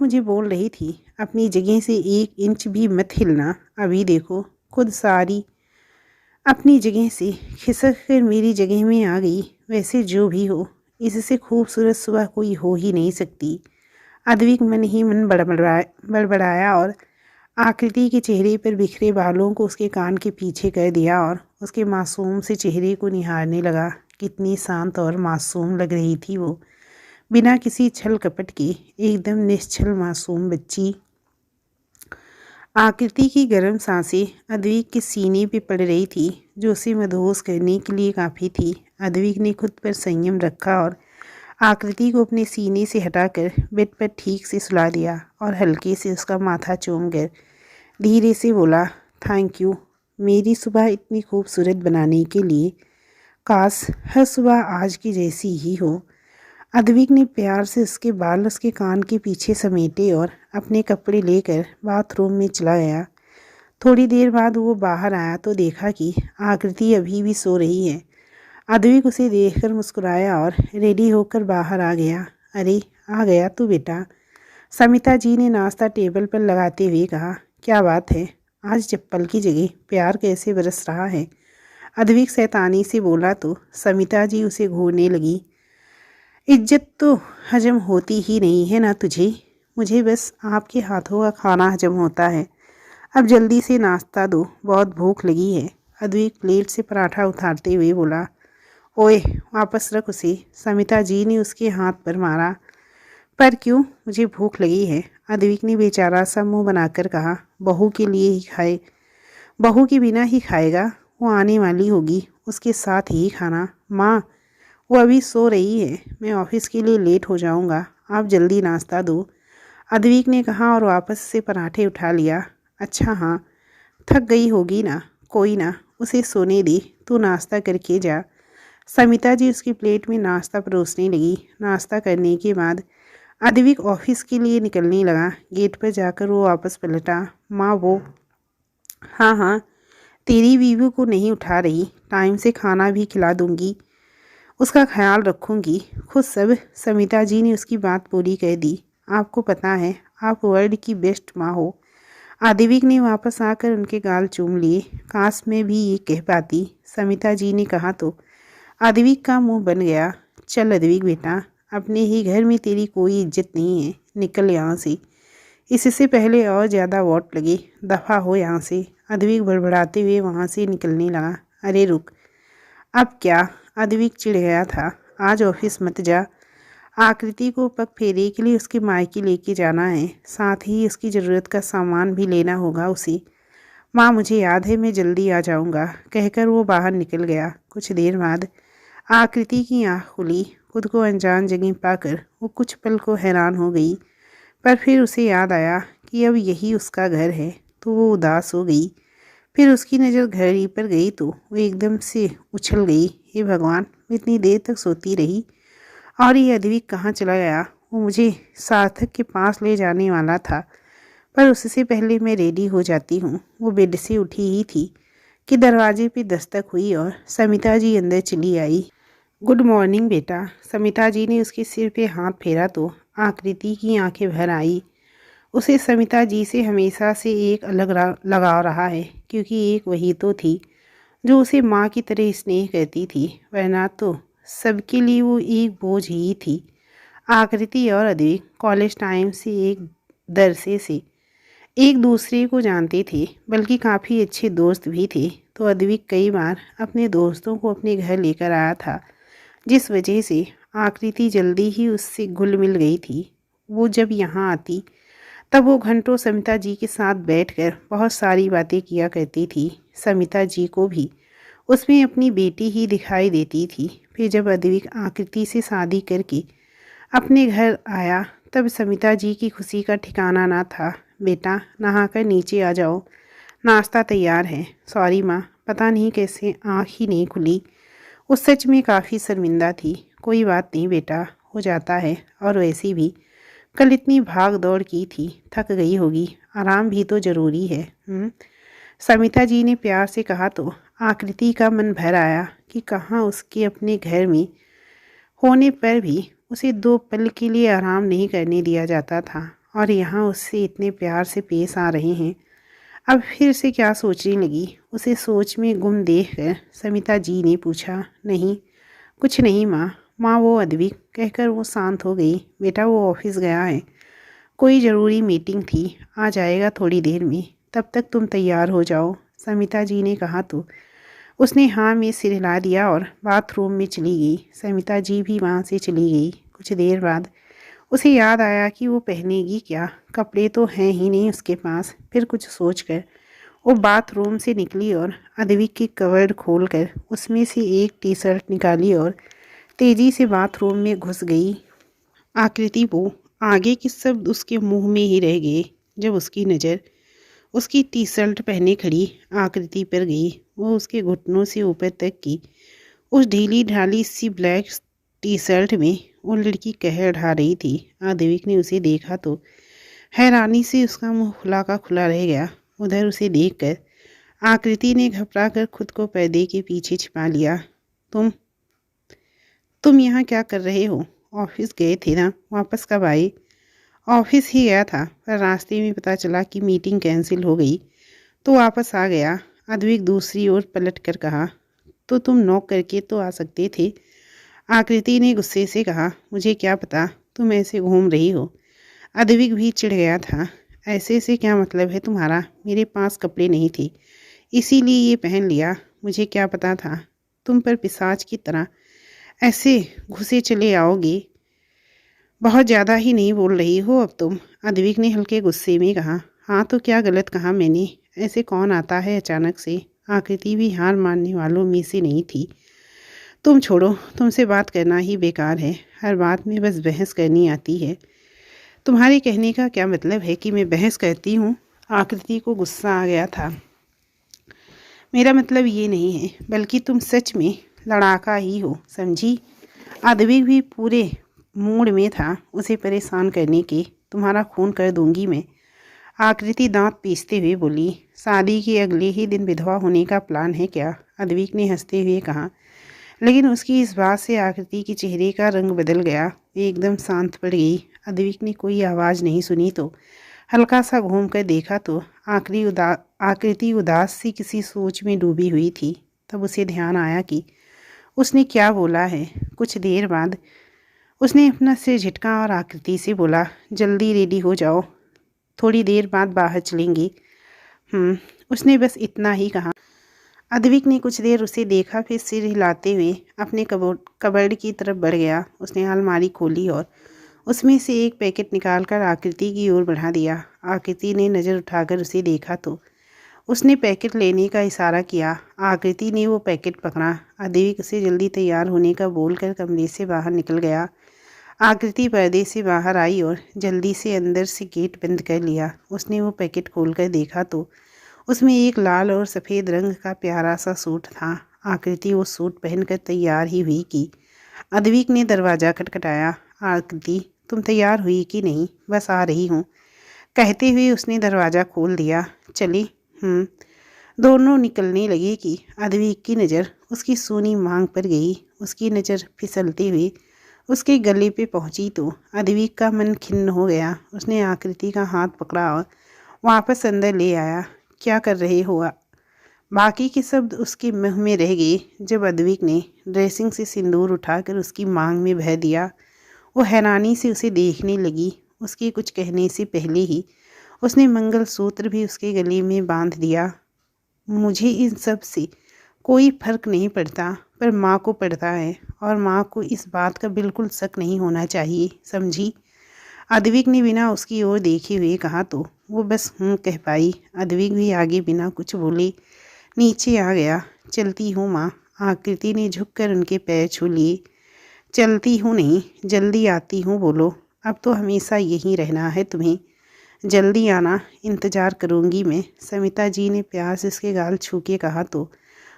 मुझे बोल रही थी, अपनी जगह से 1 इंच भी मत हिलना। अभी देखो खुद सारी अपनी जगह से खिसक कर मेरी जगह में आ गई। वैसे जो भी हो, इससे खूबसूरत सुबह कोई हो ही नहीं सकती। अद्विक मन ही मन बड़बड़ाया और आकृति के चेहरे पर बिखरे बालों को उसके कान के पीछे कर दिया और उसके मासूम से चेहरे को निहारने लगा। कितनी शांत और मासूम लग रही थी वो, बिना किसी छल कपट के, एकदम निश्चल मासूम बच्ची। आकृति की गर्म सांसें अद्विक के सीने पे पड़ रही थी, जो उसे मदहोश करने के लिए काफ़ी थी। अद्विक ने खुद पर संयम रखा और आकृति को अपने सीने से हटाकर बेड पर ठीक से सुला दिया और हल्के से उसका माथा चूम कर धीरे से बोला, थैंक यू मेरी सुबह इतनी खूबसूरत बनाने के लिए। काश हर सुबह आज की जैसी ही हो। अद्विक ने प्यार से उसके बाल उसके कान के पीछे समेटे और अपने कपड़े लेकर बाथरूम में चला गया। थोड़ी देर बाद वो बाहर आया तो देखा कि आकृति अभी भी सो रही है। अद्विक उसे देखकर मुस्कुराया और रेडी होकर बाहर आ गया। अरे आ गया तू बेटा, समिता जी ने नाश्ता टेबल पर लगाते हुए कहा। क्या बात है, आज चप्पल की जगह प्यार कैसे बरस रहा है। अद्विक शैतानी से बोला तो समिता जी उसे घूरने लगी। इज्जत तो हजम होती ही नहीं है ना तुझे, मुझे बस आपके हाथों का खाना हजम होता है। अब जल्दी से नाश्ता दो, बहुत भूख लगी है। अद्विक प्लेट से पराठा उतारते हुए बोला। ओए वापस रख उसे, समिता जी ने उसके हाथ पर मारा। पर क्यों, मुझे भूख लगी है, अद्विक ने बेचारा सा मुंह बनाकर कहा। बहू के लिए ही खाए, बहू के बिना ही खाएगा, वो आने वाली होगी, उसके साथ ही खाना। माँ वो अभी सो रही है, मैं ऑफिस के लिए लेट हो जाऊँगा, आप जल्दी नाश्ता दो, अद्विक ने कहा और वापस से पराठे उठा लिया। अच्छा हाँ, थक गई होगी ना, कोई ना, उसे सोने दे, तू नाश्ता करके जा। समिता जी उसकी प्लेट में नाश्ता परोसने लगी। नाश्ता करने के बाद अद्विक ऑफिस के लिए निकलने लगा। गेट पर जाकर वो वापस पलटा। माँ वो, हाँ हाँ, तेरी बीवी को नहीं उठा रही, टाइम से खाना भी खिला दूंगी, उसका ख्याल रखूंगी, खुद सब। समिता जी ने उसकी बात पूरी कर दी। आपको पता है आप वर्ल्ड की बेस्ट माँ हो। अद्विक ने वापस आकर उनके गाल चूम लिए। काश मैं भी ये कह पाती, समिता जी ने कहा तो अद्विक का मुंह बन गया। चल अद्विक बेटा, अपने ही घर में तेरी कोई इज्जत नहीं है, निकल यहाँ से, इससे पहले और ज़्यादा वोट लगे, दफ़ा हो यहाँ से। अद्विक बड़बड़ाते हुए वहाँ से निकलने लगा। अरे रुक, अब क्या, अद्विक चिढ़ गया था। आज ऑफिस मत जा, आकृति को पग फेरे के लिए उसके मायके लेके जाना है, साथ ही उसकी ज़रूरत का सामान भी लेना होगा उसे। माँ मुझे याद है, मैं जल्दी आ जाऊँगा, कहकर वो बाहर निकल गया। कुछ देर बाद आकृति की आँख खुली। खुद को अनजान जगह पाकर वो कुछ पल को हैरान हो गई, पर फिर उसे याद आया कि अब यही उसका घर है, तो वो उदास हो गई। फिर उसकी नज़र घड़ी पर गई तो वो एकदम से उछल गई। हे भगवान, मैं इतनी देर तक सोती रही और ये अद्विक कहाँ चला गया। वो मुझे सार्थक के पास ले जाने वाला था, पर उससे पहले मैं रेडी हो जाती हूँ। वो बेड से उठी ही थी कि दरवाजे पे दस्तक हुई और समिता जी अंदर चली आई। गुड मॉर्निंग बेटा। समिता जी ने उसके सिर पे हाथ फेरा तो आकृति की आंखें भर आई। उसे समिता जी से हमेशा से एक अलग लगाव रहा है, क्योंकि एक वही तो थी जो उसे माँ की तरह स्नेह करती थी, वरना तो सबके लिए वो एक बोझ ही थी। आकृति और अद्विक कॉलेज टाइम से एक दरसे से एक दूसरे को जानते थे, बल्कि काफ़ी अच्छे दोस्त भी थे। तो अद्विक कई बार अपने दोस्तों को अपने घर लेकर आया था, जिस वजह से आकृति जल्दी ही उससे घुल मिल गई थी। वो जब यहाँ आती तब वो घंटों समिता जी के साथ बैठकर बहुत सारी बातें किया करती थी। समिता जी को भी उसमें अपनी बेटी ही दिखाई देती थी। फिर जब अद्विक आकृति से शादी करके अपने घर आया तब समिता जी की खुशी का ठिकाना ना था। बेटा नहाकर नीचे आ जाओ, नाश्ता तैयार है। सॉरी माँ, पता नहीं कैसे आँख ही नहीं खुली। वो सच में काफ़ी शर्मिंदा थी। कोई बात नहीं बेटा, हो जाता है। और वैसे भी कल इतनी भाग दौड़ की थी, थक गई होगी, आराम भी तो ज़रूरी है। समिता जी ने प्यार से कहा तो आकृति का मन भर आया कि कहाँ उसके अपने घर में होने पर भी उसे 2 पल के लिए आराम नहीं करने दिया जाता था, और यहाँ उससे इतने प्यार से पेश आ रहे हैं। अब फिर से क्या सोचने लगी। उसे सोच में गुम देखकर समिता जी ने पूछा, नहीं कुछ नहीं माँ। माँ वो अद्विक कहकर वो शांत हो गई। बेटा वो ऑफिस गया है, कोई ज़रूरी मीटिंग थी, आ जाएगा थोड़ी देर में। तब तक तुम तैयार हो जाओ, समिता जी ने कहा तो उसने हाँ में सिर हिला दिया और बाथरूम में चली गई। समिता जी भी वहाँ से चली गई। कुछ देर बाद उसे याद आया कि वो पहनेगी क्या, कपड़े तो हैं ही नहीं उसके पास। फिर कुछ सोचकर वो बाथरूम से निकली और अद्विक की कवर्ड खोलकर उसमें से एक टी शर्ट निकाली और तेज़ी से बाथरूम में घुस गई। आकृति वो आगे के शब्द उसके मुंह में ही रह गए जब उसकी नज़र उसकी टी शर्ट पहने खड़ी आकृति पर गई। वो उसके घुटनों से ऊपर तक की उस ढीली ढाली सी ब्लैक टी शर्ट में वो लड़की कहर ढा रही थी। आदिविक ने उसे देखा तो हैरानी से उसका मुंह खुला का खुला रह गया। उधर उसे देखकर आकृति ने घबरा कर खुद को पर्दे के पीछे छिपा लिया। तुम यहाँ क्या कर रहे हो? ऑफिस गए थे ना, वापस कब आए? ऑफिस ही गया था, पर रास्ते में पता चला कि मीटिंग कैंसिल हो गई तो वापस आ गया। अद्विक दूसरी ओर पलट कर कहा, तो तुम नॉक करके तो आ सकते थे। आकृति ने गुस्से से कहा, मुझे क्या पता तुम ऐसे घूम रही हो। अद्विक भी चिढ़ गया था। ऐसे से क्या मतलब है तुम्हारा? मेरे पास कपड़े नहीं थे, इसीलिए ये पहन लिया। मुझे क्या पता था तुम पर पिशाच की तरह ऐसे घुसे चले आओगे। बहुत ज़्यादा ही नहीं बोल रही हो अब तुम? अद्विक ने हल्के गुस्से में कहा। हाँ तो क्या गलत कहा मैंने? ऐसे कौन आता है अचानक से? आकृति भी हार मानने वालों में से नहीं थी। तुम छोड़ो, तुमसे बात करना ही बेकार है। हर बात में बस बहस करनी आती है। तुम्हारे कहने का क्या मतलब है कि मैं बहस करती हूँ? आकृति को गुस्सा आ गया था। मेरा मतलब ये नहीं है, बल्कि तुम सच में लड़ाका ही हो, समझी? अद्विक भी पूरे मूड में था उसे परेशान करने के। तुम्हारा खून कर दूंगी मैं, आकृति दांत पीसते हुए बोली। शादी के अगले ही दिन विधवा होने का प्लान है क्या? अद्विक ने हंसते हुए कहा। लेकिन उसकी इस बात से आकृति के चेहरे का रंग बदल गया। वो एकदम शांत पड़ गई। अद्विक ने कोई आवाज़ नहीं सुनी तो हल्का सा घूम कर देखा तो आकृति उदास सी किसी सोच में डूबी हुई थी। तब उसे ध्यान आया कि उसने क्या बोला है। कुछ देर बाद उसने अपना सिर झटका और आकृति से बोला, जल्दी रेडी हो जाओ, थोड़ी देर बाद बाहर चलेंगे। उसने बस इतना ही कहा। अद्विक ने कुछ देर उसे देखा, फिर सिर हिलाते हुए अपने कबर्ड की तरफ बढ़ गया। उसने अलमारी खोली और उसमें से एक पैकेट निकालकर आकृति की ओर बढ़ा दिया। आकृति ने नज़र उठाकर उसे देखा तो उसने पैकेट लेने का इशारा किया। आकृति ने वो पैकेट पकड़ा। अद्विक उसे जल्दी तैयार होने का बोलकर कमरे से बाहर निकल गया। आकृति पर्दे से बाहर आई और जल्दी से अंदर से गेट बंद कर लिया। उसने वो पैकेट खोलकर देखा तो उसमें एक लाल और सफ़ेद रंग का प्यारा सा सूट था। आकृति वो सूट पहनकर तैयार ही हुई कि अद्विक ने दरवाज़ा खटखटाया। आकृति, तुम तैयार हुई कि नहीं? बस आ रही हूँ। कहते हुए उसने दरवाज़ा खोल दिया। चली। दोनों निकलने लगे कि अद्विक की नज़र उसकी सूनी मांग पर गई। उसकी नज़र फिसलते हुए उसके गले पे पहुंची तो अद्विक का मन खिन्न हो गया। उसने आकृति का हाथ पकड़ा और वापस अंदर ले आया। क्या कर रहे हो? बाकी के शब्द उसके मुंह में रह गए जब अद्विक ने ड्रेसिंग से सिंदूर उठाकर उसकी मांग में बह दिया। वो हैरानी से उसे देखने लगी। उसके कुछ कहने से पहले ही उसने मंगलसूत्र भी उसके गले में बांध दिया। मुझे इन सब से कोई फर्क नहीं पड़ता, पर माँ को पड़ता है, और माँ को इस बात का बिल्कुल शक नहीं होना चाहिए, समझी? अद्विक ने बिना उसकी ओर देखे हुए कहा तो वो बस कह पाई। अद्विक भी आगे बिना कुछ बोले नीचे आ गया। चलती हूँ माँ। आकृति ने झुककर उनके पैर छू लिए। चलती हूँ नहीं, जल्दी आती हूँ बोलो। अब तो हमेशा यहीं रहना है तुम्हें। जल्दी आना, इंतज़ार करूँगी मैं। समिता जी ने प्यार से उसके गाल छू के कहा तो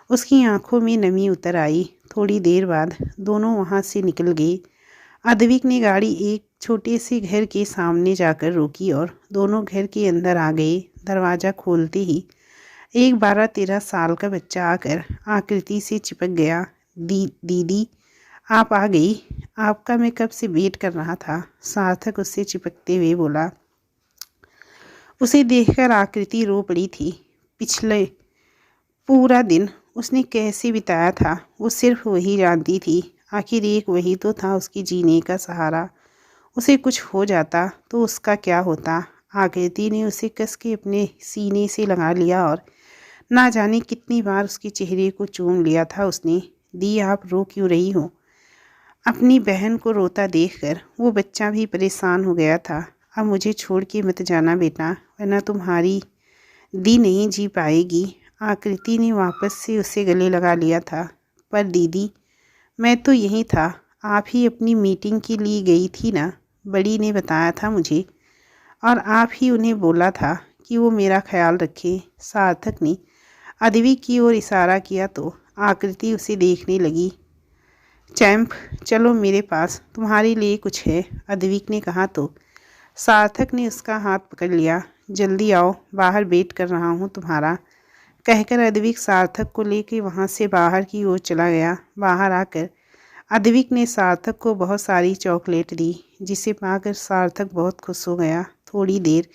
उसकी आंखों में नमी उतर आई। थोड़ी देर बाद दोनों वहाँ से निकल गए। अद्विक ने गाड़ी एक छोटे से घर के सामने जाकर रोकी और दोनों घर के अंदर आ गए। दरवाज़ा खोलते ही एक 12-13 साल का बच्चा आकर आकृति से चिपक गया। दीदी आप आ गई। आपका मैं कब से वेट कर रहा था, सार्थक उससे चिपकते हुए बोला। उसे देखकर आकृति रो पड़ी थी। पिछले पूरा दिन उसने कैसे बिताया था वो सिर्फ वही जानती थी। आखिर एक वही तो था उसकी जीने का सहारा। उसे कुछ हो जाता तो उसका क्या होता? आकृति ने उसे कस के अपने सीने से लगा लिया और ना जाने कितनी बार उसके चेहरे को चूम लिया था उसने। दी आप रो क्यों रही हो? अपनी बहन को रोता देखकर वो बच्चा भी परेशान हो गया था। अब मुझे छोड़ के मत जाना बेटा, वरना तुम्हारी दी नहीं जी पाएगी। आकृति ने वापस से उसे गले लगा लिया था। पर दीदी मैं तो यहीं था, आप ही अपनी मीटिंग के लिए गई थी ना? बड़ी ने बताया था मुझे, और आप ही उन्हें बोला था कि वो मेरा ख्याल रखें। सार्थक ने अद्विक की ओर इशारा किया तो आकृति उसे देखने लगी। चैंप चलो मेरे पास, तुम्हारे लिए कुछ है, अद्विक ने कहा तो सार्थक ने उसका हाथ पकड़ लिया। जल्दी आओ, बाहर वेट कर रहा हूँ तुम्हारा, कहकर अद्विक सार्थक को लेकर वहाँ से बाहर की ओर चला गया। बाहर आकर अद्विक ने सार्थक को बहुत सारी चॉकलेट दी, जिसे पाकर सार्थक बहुत खुश हो गया। थोड़ी देर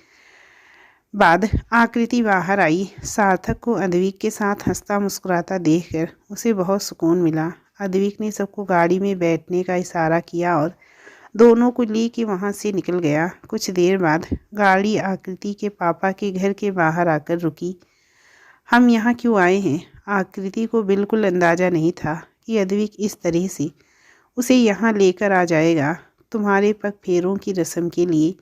बाद आकृति बाहर आई। सार्थक को अद्विक के साथ हंसता मुस्कुराता देखकर उसे बहुत सुकून मिला। अद्विक ने सबको गाड़ी में बैठने का इशारा किया और दोनों को लेके वहाँ से निकल गया। कुछ देर बाद गाड़ी आकृति के पापा के घर के बाहर आकर रुकी। हम यहाँ क्यों आए हैं? आकृति को बिल्कुल अंदाज़ा नहीं था कि अद्विक इस तरह से उसे यहाँ लेकर आ जाएगा। तुम्हारे पग फेरों की रस्म के लिए।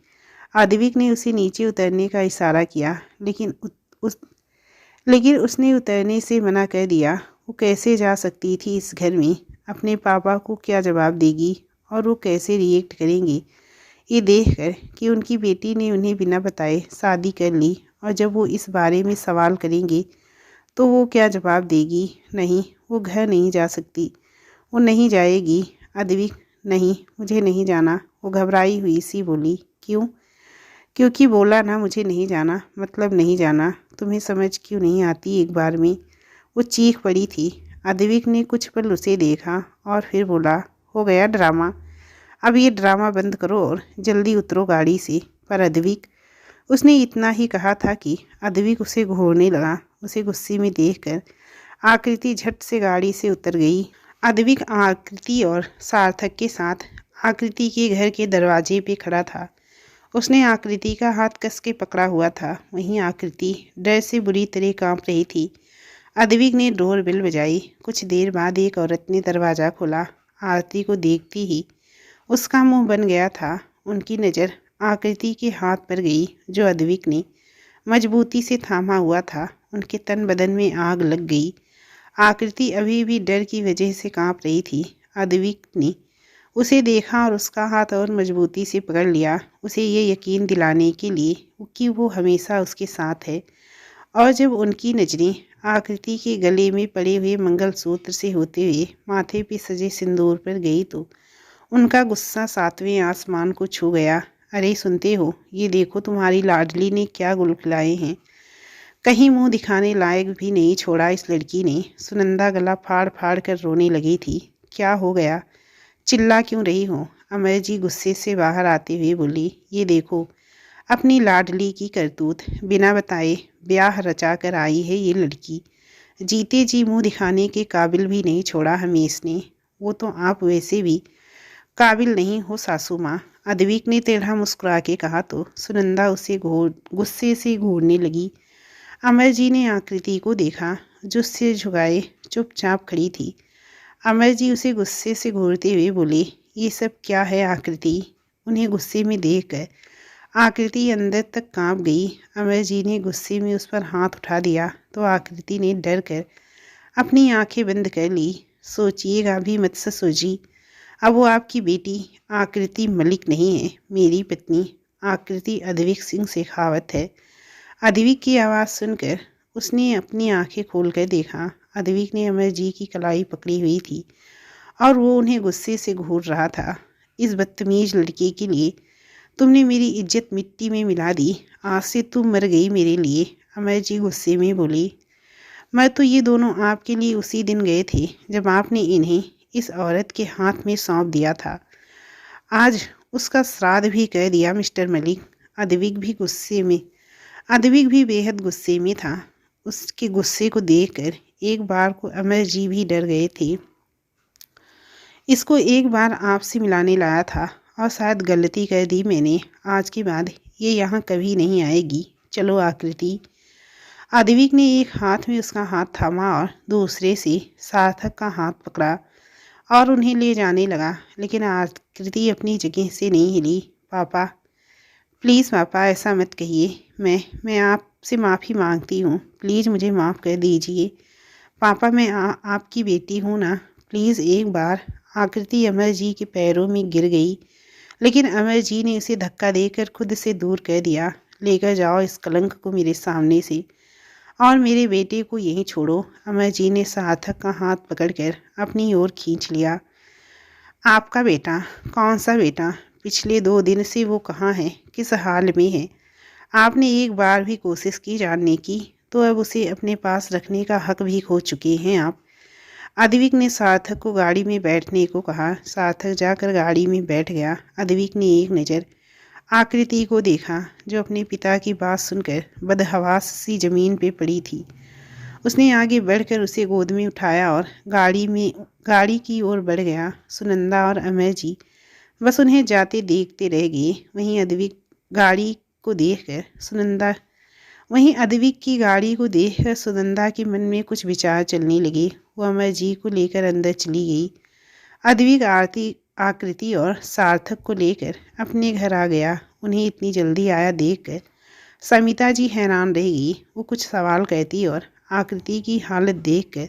अद्विक ने उसे नीचे उतरने का इशारा किया, लेकिन उसने उतरने से मना कर दिया। वो कैसे जा सकती थी इस घर में? अपने पापा को क्या जवाब देगी और वो कैसे रिएक्ट करेंगे ये देखकर कि उनकी बेटी ने उन्हें बिना बताए शादी कर ली, और जब वो इस बारे में सवाल करेंगे तो वो क्या जवाब देगी? नहीं, वो घर नहीं जा सकती, वो नहीं जाएगी। अद्विक नहीं, मुझे नहीं जाना, वो घबराई हुई सी बोली। क्यों? क्योंकि बोला ना मुझे नहीं जाना, मतलब नहीं जाना। तुम्हें समझ क्यों नहीं आती एक बार में? वो चीख पड़ी थी। अद्विक ने कुछ पल उसे देखा और फिर बोला, हो गया ड्रामा, अब ये ड्रामा बंद करो और जल्दी उतरो गाड़ी से। पर अद्विक, उसने इतना ही कहा था कि अद्विक उसे घूरने लगा। उसे गुस्से में देखकर आकृति झट से गाड़ी से उतर गई। अद्विक आकृति और सार्थक के साथ आकृति के घर के दरवाजे पे खड़ा था। उसने आकृति का हाथ कस के पकड़ा हुआ था। वहीं आकृति डर से बुरी तरह कांप रही थी। अद्विक ने डोर बेल बजाई। कुछ देर बाद एक औरत ने दरवाज़ा खोला। आरती को देखते ही उसका मुंह बन गया था। उनकी नज़र आकृति के हाथ पर गई जो अद्विक ने मजबूती से थामा हुआ था। उनके तन बदन में आग लग गई। आकृति अभी भी डर की वजह से कांप रही थी। अद्विक ने उसे देखा और उसका हाथ और मजबूती से पकड़ लिया, उसे ये यकीन दिलाने के लिए कि वो हमेशा उसके साथ है। और जब उनकी नज़रें आकृति के गले में पड़े हुए मंगलसूत्र से होते हुए माथे पे सजे सिंदूर पर गई तो उनका गुस्सा 7वें आसमान को छू गया। अरे सुनते हो, ये देखो तुम्हारी लाडली ने क्या गुल खिलाए हैं। कहीं मुंह दिखाने लायक भी नहीं छोड़ा इस लड़की ने। सुनंदा गला फाड़ फाड़ कर रोने लगी थी। क्या हो गया, चिल्ला क्यों रही हो? अमर जी गुस्से से बाहर आते हुए बोली, ये देखो अपनी लाडली की करतूत। बिना बताए ब्याह रचा कर आई है ये लड़की। जीते जी मुंह दिखाने के काबिल भी नहीं छोड़ा हमें इसने। वो तो आप वैसे भी काबिल नहीं हो सासू माँ। अद्विक ने टेढ़ा मुस्कुरा के कहा तो सुनंदा उसे गुस्से से घूरने लगी। अमर जी ने आकृति को देखा जो सिर झुकाए चुपचाप खड़ी थी। अमर जी उसे गुस्से से घूरते हुए बोले, ये सब क्या है आकृति? उन्हें गुस्से में देखकर आकृति अंदर तक कांप गई। अमर जी ने गुस्से में उस पर हाथ उठा दिया तो आकृति ने डर कर अपनी आंखें बंद कर ली। सोचिएगा भी मत ससुर जी, अब वो आपकी बेटी आकृति मलिक नहीं है, मेरी पत्नी आकृति अद्विक सिंह शेखावत है। अद्विक की आवाज़ सुनकर उसने अपनी आंखें खोलकर देखा। अद्विक ने अमर जी की कलाई पकड़ी हुई थी और वो उन्हें गुस्से से घूर रहा था। इस बदतमीज लड़के के लिए तुमने मेरी इज्जत मिट्टी में मिला दी। आज से तुम मर गई मेरे लिए। अमर जी गुस्से में बोली, मैं तो ये दोनों आपके लिए उसी दिन गए थे जब आपने इन्हें इस औरत के हाथ में सौंप दिया था। आज उसका श्राद्ध भी कर दिया मिस्टर मलिक। अद्विक भी बेहद गुस्से में था। उसके गुस्से को देखकर एक बार को अमर जी भी डर गए थे। इसको एक बार आपसे मिलाने लाया था और शायद गलती कर दी मैंने। आज के बाद ये यहाँ कभी नहीं आएगी। चलो आकृति। अद्विक ने एक हाथ में उसका हाथ थामा और दूसरे से सार्थक का हाथ पकड़ा और उन्हें ले जाने लगा। लेकिन आकृति अपनी जगह से नहीं हिली। पापा प्लीज़ पापा, ऐसा मत कहिए। मैं आपसे माफ़ी मांगती हूँ। प्लीज़ मुझे माफ़ कर दीजिए पापा। मैं आपकी बेटी हूँ ना, प्लीज़ एक बार। आकृति अमर जी के पैरों में गिर गई, लेकिन अमर जी ने उसे धक्का देकर खुद से दूर कर दिया। लेकर जाओ इस कलंक को मेरे सामने से और मेरे बेटे को यहीं छोड़ो। अमर जी ने सार्थक का हाथ पकड़कर अपनी ओर खींच लिया। आपका बेटा? कौन सा बेटा? पिछले 2 दिन से वो कहाँ है, किस हाल में है? आपने एक बार भी कोशिश की जानने की, तो अब उसे अपने पास रखने का हक भी खो चुके हैं आप। अद्विक ने सार्थक को गाड़ी में बैठने को कहा। सार्थक जाकर गाड़ी में बैठ गया। अद्विक ने एक नज़र आकृति को देखा जो अपने पिता की बात सुनकर बदहवास सी ज़मीन पे पड़ी थी। उसने आगे बढ़कर उसे गोद में उठाया और गाड़ी की ओर बढ़ गया। सुनंदा और अमर जी बस उन्हें जाते देखते रह गए। वहीं अद्विक की गाड़ी को देखकर सुनंदा के मन में कुछ विचार चलने लगे। वो अमर जी को लेकर अंदर चली गई। अद्विक आकृति और सार्थक को लेकर अपने घर आ गया। उन्हें इतनी जल्दी आया देखकर समिता जी हैरान रह गई। वो कुछ सवाल कहती और आकृति की हालत देखकर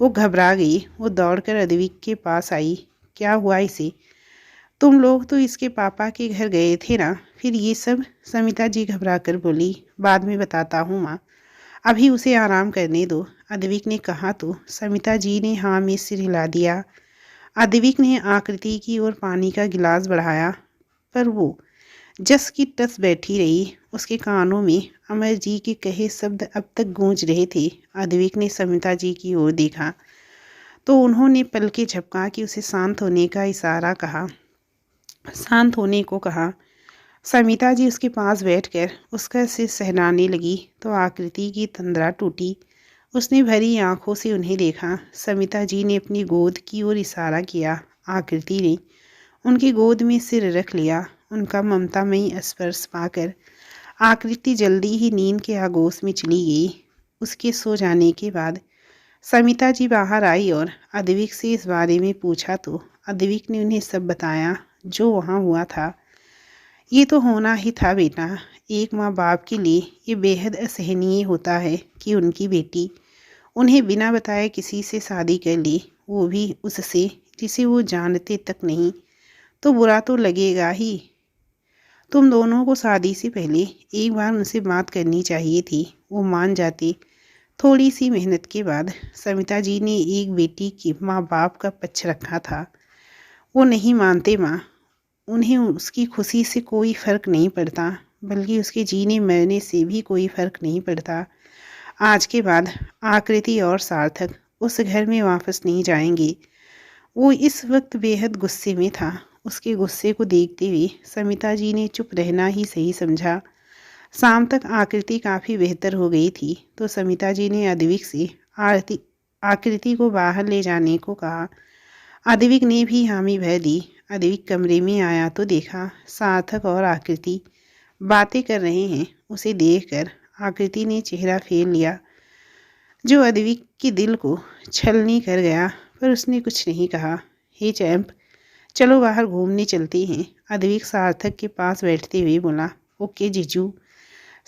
वो घबरा गई। वो दौड़कर अद्विक के पास आई। क्या हुआ इसे? तुम लोग तो इसके पापा के घर गए थे ना, फिर ये सब? समिता जी घबरा कर बोली, बाद में बताता हूँ माँ, अभी उसे आराम करने दो। अद्विक ने कहा तो समिता जी ने हाँ में सिर हिला दिया। अद्विक ने आकृति की ओर पानी का गिलास बढ़ाया, पर वो जस की तस बैठी रही। उसके कानों में अमर जी के कहे शब्द अब तक गूंज रहे थे। अद्विक ने समिता जी की ओर देखा तो उन्होंने पलकें झपका के उसे शांत होने को कहा। समिता जी उसके पास बैठकर उसका सिर सहलाने लगी तो आकृति की तंद्रा टूटी। उसने भरी आंखों से उन्हें देखा। समिता जी ने अपनी गोद की ओर इशारा किया। आकृति ने उनकी गोद में सिर रख लिया। उनका ममतामयी स्पर्श पाकर आकृति जल्दी ही नींद के आगोश में चली गई। उसके सो जाने के बाद समिता जी बाहर आई और अद्विक से इस बारे में पूछा तो अद्विक ने उन्हें सब बताया जो वहाँ हुआ था। ये तो होना ही था बेटा। एक माँ बाप के लिए ये बेहद असहनीय होता है कि उनकी बेटी उन्हें बिना बताए किसी से शादी कर ली, वो भी उससे जिसे वो जानते तक नहीं। तो बुरा तो लगेगा ही। तुम दोनों को शादी से पहले एक बार उनसे बात करनी चाहिए थी, वो मान जाते। थोड़ी सी मेहनत के बाद समिता जी ने एक बेटी की माँ बाप का पक्ष रखा था। वो नहीं मानते माँ, उन्हें उसकी खुशी से कोई फ़र्क नहीं पड़ता, बल्कि उसके जीने मरने से भी कोई फ़र्क नहीं पड़ता। आज के बाद आकृति और सार्थक उस घर में वापस नहीं जाएंगे। वो इस वक्त बेहद गुस्से में था। उसके गुस्से को देखते हुए समिता जी ने चुप रहना ही सही समझा। शाम तक आकृति काफ़ी बेहतर हो गई थी तो समिता जी ने अद्विक से आकृति को बाहर ले जाने को कहा। अद्विक ने भी हामी भर दी। अद्विक कमरे में आया तो देखा सार्थक और आकृति बातें कर रहे हैं। उसे देखकर आकृति ने चेहरा फेर लिया, जो अद्विक के दिल को छलनी कर गया, पर उसने कुछ नहीं कहा। हे चैंप, चलो बाहर घूमने चलते हैं, अद्विक सार्थक के पास बैठते हुए बोला। ओके जीजू,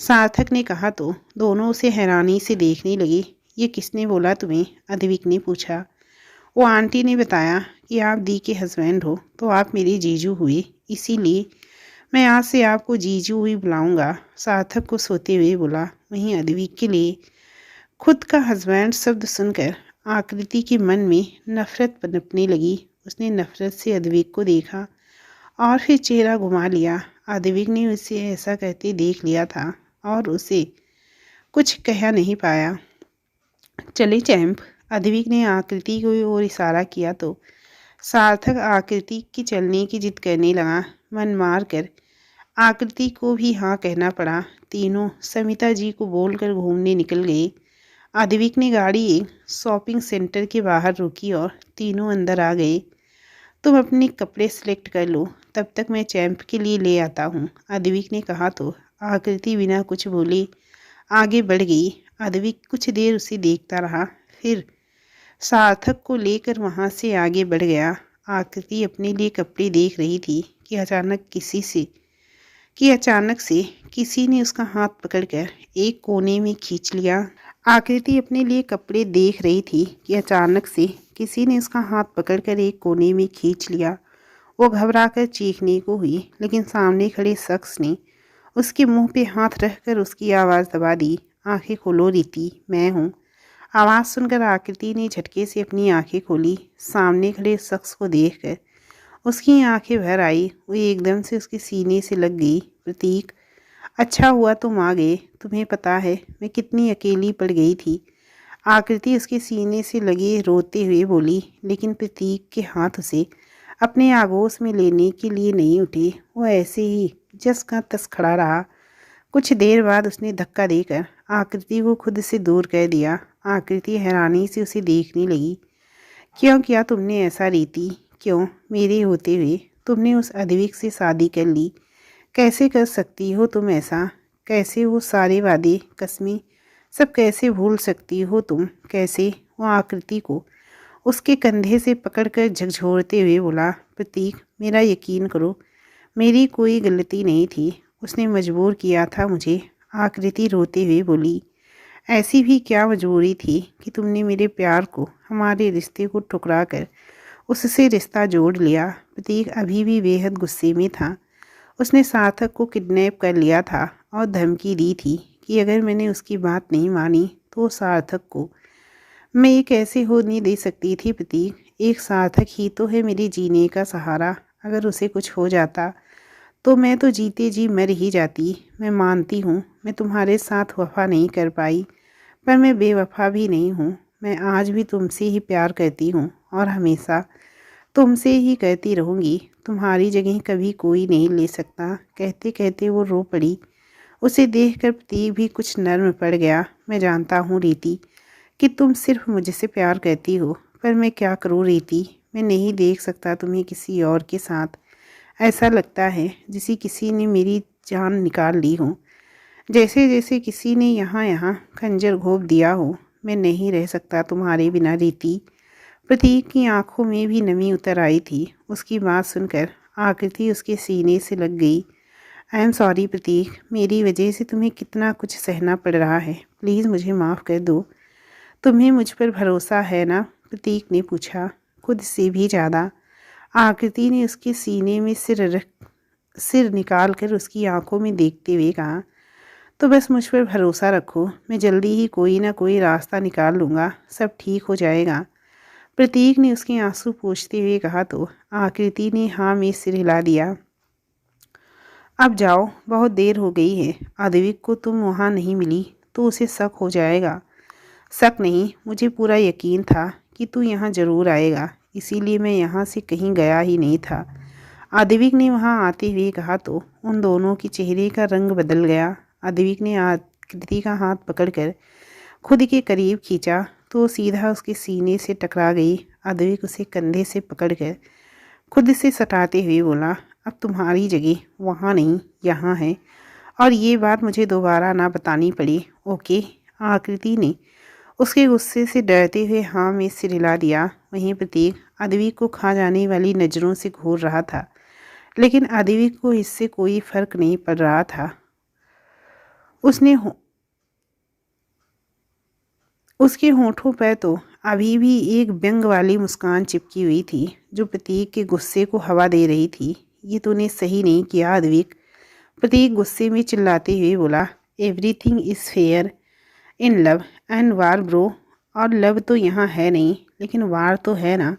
सार्थक ने कहा तो दोनों उसे हैरानी से देखने लगे। ये किसने बोला तुम्हें? अद्विक ने पूछा। वो आंटी ने बताया कि आप दी के हस्बैंड हो तो आप मेरे जीजू हुए, इसीलिए मैं आज से आपको जीजू ही बुलाऊंगा, सार्थक को सोते हुए बोला। वहीं अद्विक के लिए खुद का हस्बैंड शब्द सुनकर आकृति के मन में नफरत पनपने लगी। उसने नफरत से अद्विक को देखा और फिर चेहरा घुमा लिया। अद्विक ने उसे ऐसा कहते देख लिया था और उसे कुछ कह नहीं पाया। चले चैंप, अद्विक ने आकृति को ओर इशारा किया तो सार्थक आकृति की चलने की जिद करने लगा। मन मार कर आकृति को भी हाँ कहना पड़ा। तीनों समिता जी को बोलकर घूमने निकल गए। अद्विक ने गाड़ी एक शॉपिंग सेंटर के बाहर रोकी और तीनों अंदर आ गए। तुम अपने कपड़े सेलेक्ट कर लो, तब तक मैं चैंप के लिए ले आता हूँ, अद्विक ने कहा तो आकृति बिना कुछ बोले आगे बढ़ गई। अद्विक कुछ देर उसे देखता रहा, फिर सार्थक को लेकर वहाँ से आगे बढ़ गया। आकृति अपने लिए कपड़े देख रही थी कि अचानक से किसी ने उसका हाथ पकड़कर एक कोने में खींच लिया। आकृति अपने लिए कपड़े देख रही थी कि अचानक से किसी ने उसका हाथ पकड़कर एक कोने में खींच लिया। वो घबराकर चीखने को हुई, लेकिन सामने खड़े शख्स ने उसके मुंह पे हाथ रखकर उसकी आवाज़ दबा दी। आंखें खोलो रीति, मैं हूँ। आवाज़ सुनकर आकृति ने झटके से अपनी आंखें खोली। सामने खड़े शख्स को देखकर उसकी आंखें भर आई। वो एकदम से उसके सीने से लग गई। प्रतीक, अच्छा हुआ तुम आ गए। तुम्हें पता है मैं कितनी अकेली पड़ गई थी। आकृति उसके सीने से लगे रोते हुए बोली, लेकिन प्रतीक के हाथ उसे अपने आगोश में लेने के लिए नहीं उठे। वो ऐसे ही जस का तस खड़ा रहा। कुछ देर बाद उसने धक्का देकर आकृति को खुद से दूर कर दिया। आकृति हैरानी से उसे देखने लगी। क्यों किया तुमने ऐसा रीति? क्यों? मेरे होते हुए तुमने उस अद्विक से शादी कर ली। कैसे कर सकती हो तुम ऐसा? कैसे वो सारे वादे कस्में सब कैसे भूल सकती हो तुम? कैसे? वो आकृति को उसके कंधे से पकड़कर झकझोरते हुए बोला। प्रतीक, मेरा यकीन करो, मेरी कोई गलती नहीं थी। उसने मजबूर किया था मुझे। आकृति रोते हुए बोली। ऐसी भी क्या मजबूरी थी कि तुमने मेरे प्यार को, हमारे रिश्ते को ठुकरा कर उससे रिश्ता जोड़ लिया? प्रतीक अभी भी बेहद गुस्से में था। उसने सार्थक को किडनैप कर लिया था और धमकी दी थी कि अगर मैंने उसकी बात नहीं मानी तो सार्थक को मैं ये कैसे होने दे सकती थी? प्रतीक, एक सार्थक ही तो है मेरे जीने का सहारा। अगर उसे कुछ हो जाता तो मैं तो जीते जी मर ही जाती। मैं मानती हूँ मैं तुम्हारे साथ वफा नहीं कर पाई, पर मैं बेवफा भी नहीं हूँ। मैं आज भी तुमसे ही प्यार करती हूँ और हमेशा तुमसे ही कहती रहूँगी। तुम्हारी जगह कभी कोई नहीं ले सकता। कहते कहते वो रो पड़ी। उसे देखकर प्रतीक भी कुछ नर्म पड़ गया। मैं जानता हूँ रीति कि तुम सिर्फ मुझसे प्यार करती हो, पर मैं क्या करूँ रीति? मैं नहीं देख सकता तुम्हें किसी और के साथ। ऐसा लगता है जैसे किसी ने मेरी जान निकाल ली हो, जैसे जैसे किसी ने यहाँ खंजर घोंप दिया हो। मैं नहीं रह सकता तुम्हारे बिना रीति। प्रतीक की आंखों में भी नमी उतर आई थी। उसकी बात सुनकर आकृति उसके सीने से लग गई। आई एम सॉरी प्रतीक, मेरी वजह से तुम्हें कितना कुछ सहना पड़ रहा है। प्लीज़ मुझे माफ़ कर दो। तुम्हें मुझ पर भरोसा है ना? प्रतीक ने पूछा। खुद से भी ज़्यादा। आकृति ने उसके सीने में सिर निकाल कर उसकी आंखों में देखते हुए कहा। तो बस मुझ पर भरोसा रखो, मैं जल्दी ही कोई ना कोई रास्ता निकाल लूँगा, सब ठीक हो जाएगा। प्रतीक ने उसके आंसू पोंछते हुए कहा तो आकृति ने हाँ में सिर हिला दिया। अब जाओ, बहुत देर हो गई है। अद्विक को तुम वहाँ नहीं मिली तो उसे शक हो जाएगा। शक नहीं, मुझे पूरा यकीन था कि तू यहाँ ज़रूर आएगा, इसीलिए मैं यहाँ से कहीं गया ही नहीं था। अद्विक ने वहाँ आते हुए कहा तो उन दोनों के चेहरे का रंग बदल गया। अद्विक ने आकृति का हाथ पकड़कर खुद के करीब खींचा तो सीधा उसके सीने से टकरा गई। अद्विक उसे कंधे से पकड़कर खुद से सटाते हुए बोला, अब तुम्हारी जगह वहाँ नहीं यहाँ है, और ये बात मुझे दोबारा ना बतानी पड़ी, ओके। आकृति ने उसके गुस्से से डरते हुए हाँ में सिर हिला दिया। वहीं प्रतीक अद्विक को खा जाने वाली नज़रों से घूर रहा था, लेकिन अद्विक को इससे कोई फर्क नहीं पड़ रहा था। उसके होठों पर तो अभी भी एक व्यंग वाली मुस्कान चिपकी हुई थी, जो प्रतीक के गुस्से को हवा दे रही थी। ये तूने सही नहीं किया अद्विक, प्रतीक गुस्से में चिल्लाते हुए बोला। Everything is fair in love and war bro. और लव तो यहाँ है नहीं, लेकिन वार तो है ना।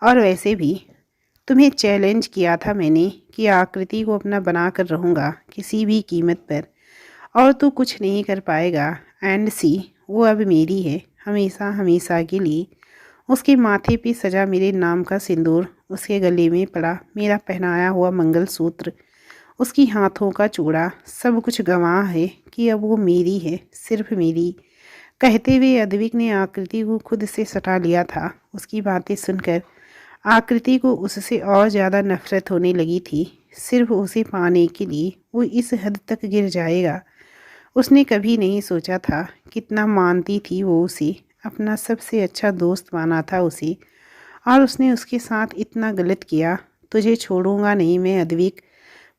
और वैसे भी तुम्हें चैलेंज किया था मैंने कि आकृति को अपना बना कर रहूँगा किसी भी कीमत पर, और तू कुछ नहीं कर पाएगा। एंड सी, वो अब मेरी है, हमेशा हमेशा के लिए। उसके माथे पे सजा मेरे नाम का सिंदूर, उसके गले में पड़ा मेरा पहनाया हुआ मंगलसूत्र, उसकी हाथों का चूड़ा, सब कुछ गवाह है कि अब वो मेरी है, सिर्फ मेरी। कहते हुए अद्विक ने आकृति को खुद से सटा लिया था। उसकी बातें सुनकर आकृति को उससे और ज़्यादा नफरत होने लगी थी। सिर्फ उसे पाने के लिए वो इस हद तक गिर जाएगा, उसने कभी नहीं सोचा था। कितना मानती थी वो उसे, अपना सबसे अच्छा दोस्त माना था उसे, और उसने उसके साथ इतना गलत किया। तुझे छोड़ूंगा नहीं मैं अद्विक,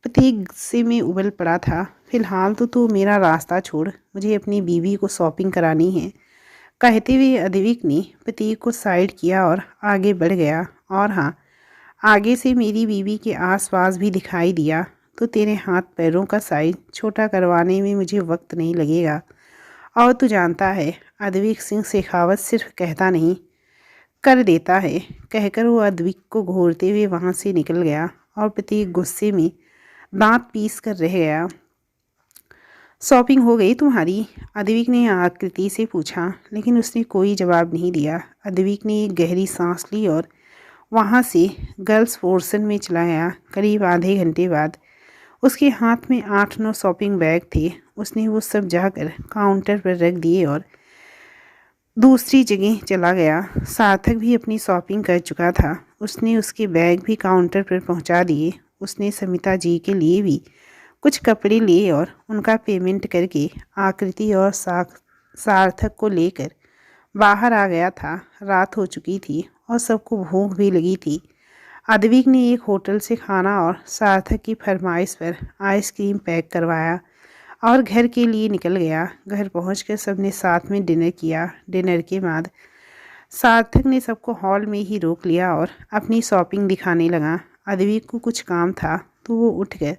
प्रतीक से मैं उबल पड़ा था। फिलहाल तो तू मेरा रास्ता छोड़, मुझे अपनी बीवी को शॉपिंग करानी है। कहते हुए अद्विक ने प्रतीक को साइड किया और आगे बढ़ गया। और हाँ, आगे से मेरी बीवी के आसपास भी दिखाई दिया तो तेरे हाथ पैरों का साइज छोटा करवाने में मुझे वक्त नहीं लगेगा। और तू जानता है, अद्विक सिंह शेखावत सिर्फ कहता नहीं, कर देता है। कहकर वो अद्विक को घूरते हुए वहाँ से निकल गया और प्रतीक गुस्से में दांत पीस कर रह गया। शॉपिंग हो गई तुम्हारी? अद्विक ने आकृति से पूछा, लेकिन उसने कोई जवाब नहीं दिया। अद्विक ने एक गहरी सांस ली और वहाँ से गर्ल्स पोर्शन में चला गया। करीब आधे घंटे बाद उसके हाथ में 8-9 शॉपिंग बैग थे। उसने वो सब जाकर काउंटर पर रख दिए और दूसरी जगह चला गया। सार्थक भी अपनी शॉपिंग कर चुका था, उसने उसके बैग भी काउंटर पर पहुंचा दिए। उसने समिता जी के लिए भी कुछ कपड़े लिए और उनका पेमेंट करके आकृति और सार्थक को लेकर बाहर आ गया था। रात हो चुकी थी और सबको भूख भी लगी थी। अद्विक ने एक होटल से खाना और सार्थक की फरमाइश पर आइसक्रीम पैक करवाया और घर के लिए निकल गया। घर पहुंचकर सबने साथ में डिनर किया। डिनर के बाद सार्थक ने सबको हॉल में ही रोक लिया और अपनी शॉपिंग दिखाने लगा। अद्विक को कुछ काम था तो वो उठकर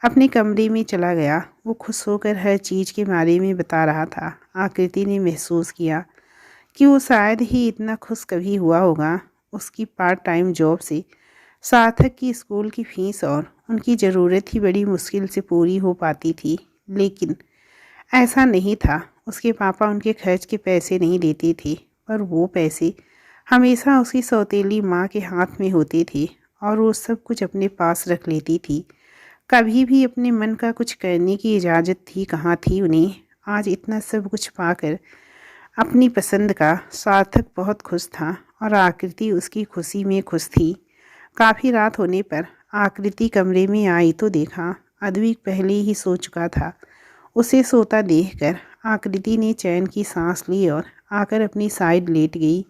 अपने कमरे में चला गया। वो खुश होकर हर चीज़ के बारे में बता रहा था। आकृति ने महसूस किया कि वो शायद ही इतना खुश कभी हुआ होगा। उसकी पार्ट टाइम जॉब से सार्थक की स्कूल की फीस और उनकी ज़रूरत ही बड़ी मुश्किल से पूरी हो पाती थी, लेकिन ऐसा नहीं था। उसके पापा उनके खर्च के पैसे नहीं देते थे, पर वो पैसे हमेशा उसकी सौतेली माँ के हाथ में होते थे और वो सब कुछ अपने पास रख लेती थी। कभी भी अपने मन का कुछ करने की इजाज़त थी कहाँ थी उन्हें। आज इतना सब कुछ पाकर अपनी पसंद का सार्थक बहुत खुश था और आकृति उसकी खुशी में खुश थी। काफ़ी रात होने पर आकृति कमरे में आई तो देखा अद्विक पहले ही सो चुका था। उसे सोता देखकर आकृति ने चैन की सांस ली और आकर अपनी साइड लेट गई।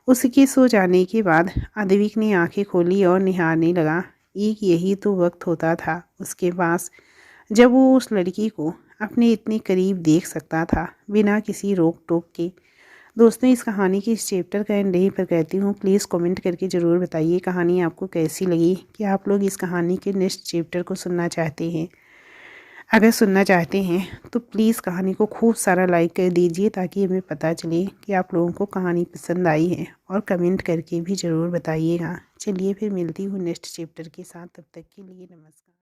उसके सो जाने के बाद अद्विक ने आंखें खोली और निहारने लगा। एक यही तो वक्त होता था उसके पास जब वो उस लड़की को अपने इतने करीब देख सकता था, बिना किसी रोक टोक के। दोस्तों, इस कहानी के इस चैप्टर का एंड यहीं पर कहती हूँ। प्लीज़ कमेंट करके ज़रूर बताइए कहानी आपको कैसी लगी, कि आप लोग इस कहानी के नेक्स्ट चैप्टर को सुनना चाहते हैं। अगर सुनना चाहते हैं तो प्लीज़ कहानी को खूब सारा लाइक कर दीजिए, ताकि हमें पता चले कि आप लोगों को कहानी पसंद आई है, और कमेंट करके भी ज़रूर बताइएगा। चलिए फिर मिलती हूँ नेक्स्ट चैप्टर के साथ, तब तक के लिए नमस्कार।